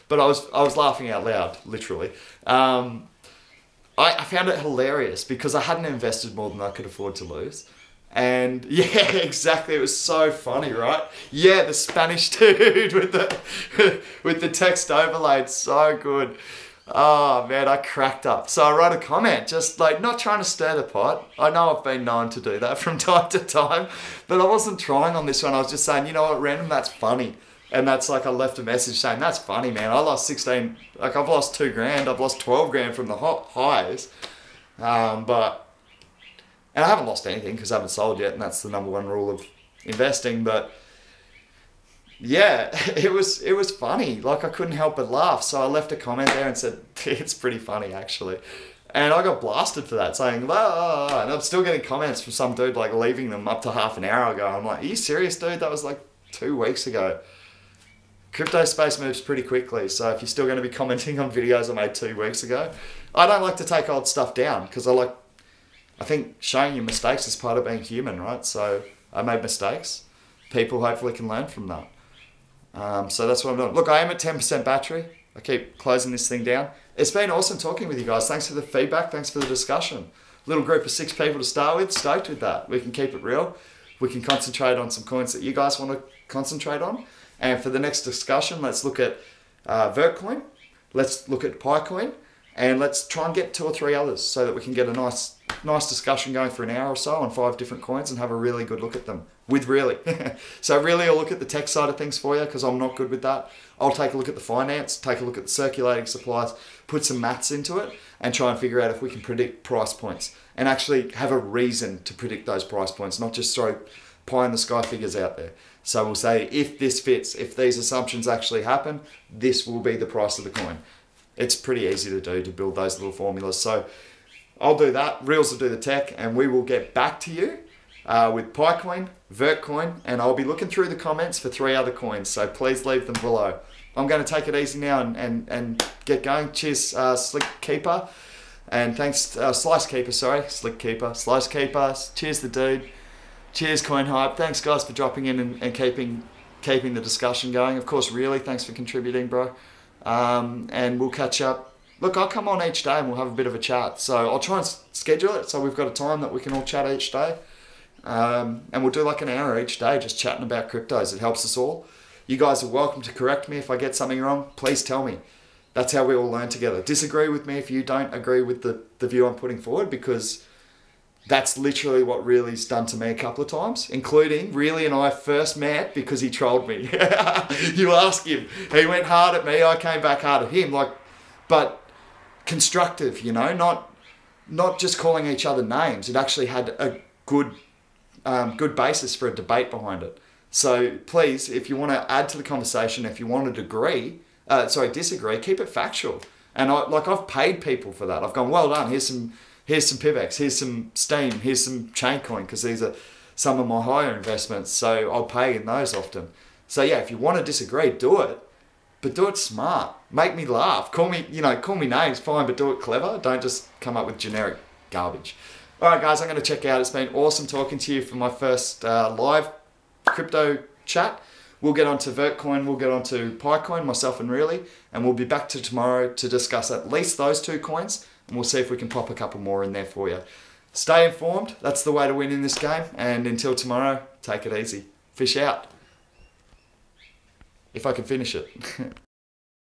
but I was laughing out loud, literally. I found it hilarious because I hadn't invested more than I could afford to lose. And yeah, exactly. It was so funny, right? Yeah, the Spanish dude with the text overlaid, so good. Oh man, I cracked up. So I wrote a comment, just like not trying to stir the pot. I know I've been known to do that from time to time, but I wasn't trying on this one. I was just saying, you know what, Random, that's funny. And that's like, I left a message saying, that's funny, man. I lost 16, like I've lost 2 grand. I've lost 12 grand from the highs. And I haven't lost anything because I haven't sold yet. And that's the #1 rule of investing. But yeah, it was funny. Like I couldn't help but laugh. So I left a comment there and said, it's pretty funny actually. And I got blasted for that, saying, ah, and I'm still getting comments from some dude like leaving them up to half an hour ago. I'm like, are you serious, dude? That was like 2 weeks ago. Crypto space moves pretty quickly. So if you're still going to be commenting on videos I made 2 weeks ago, I don't like to take old stuff down because I think showing your mistakes is part of being human, right? So I made mistakes. People hopefully can learn from that. So that's what I'm doing. Look, I am at 10% battery. I keep closing this thing down. It's been awesome talking with you guys. Thanks for the feedback. Thanks for the discussion. Little group of 6 people to start with. Stoked with that. We can keep it real. We can concentrate on some coins that you guys want to concentrate on. And for the next discussion, let's look at Vertcoin. Let's look at PiCoin. And let's try and get 2 or 3 others so that we can get a nice discussion going for an hour or so on 5 different coins and have a really good look at them with Really. So Really, I'll look at the tech side of things for you because I'm not good with that. I'll take a look at the finance, take a look at the circulating supplies, put some maths into it and try and figure out if we can predict price points and actually have a reason to predict those price points, not just throw pie in the sky figures out there. So we'll say, if this fits, if these assumptions actually happen, this will be the price of the coin. It's pretty easy to do, to build those little formulas. So I'll do that. Reels will do the tech, and we will get back to you with PiCoin, Vertcoin, and I'll be looking through the comments for 3 other coins. So please leave them below. I'm going to take it easy now and get going. Cheers, Slick Keeper. And thanks, Slice Keeper, sorry. Slick Keeper, Slice Keeper. Cheers, the dude. Cheers, Coin Hype. Thanks, guys, for dropping in and keeping the discussion going. Of course, Really, thanks for contributing, bro. And we'll catch up. Look, I'll come on each day and we'll have a bit of a chat. So I'll try and schedule it so we've got a time that we can all chat each day. And we'll do like an hour each day just chatting about cryptos. It helps us all. You guys are welcome to correct me if I get something wrong. Please tell me. That's how we all learn together. Disagree with me if you don't agree with the view I'm putting forward, because that's literally what Really's done to me a couple of times, including Really and I first met because he trolled me. You ask him. He went hard at me. I came back hard at him. But constructive, you know, not just calling each other names. It actually had a good basis for a debate behind it. So please, if you want to add to the conversation, if you want to disagree, keep it factual. And I've paid people for that. I've gone, well done. Here's some PIVX, here's some Steam, here's some Chaincoin, because these are some of my higher investments. So I'll pay in those often. So yeah, if you want to disagree, do it. but do it smart. Make me laugh. Call me names, fine, but do it clever. Don't just come up with generic garbage. All right, guys, I'm going to check out. It's been awesome talking to you for my first live crypto chat. We'll get on to Vertcoin, we'll get on to PiCoin, myself and Really, and we'll be back to tomorrow to discuss at least those 2 coins, and we'll see if we can pop a couple more in there for you. Stay informed. That's the way to win in this game. And until tomorrow, take it easy. Fish out. If I can finish it.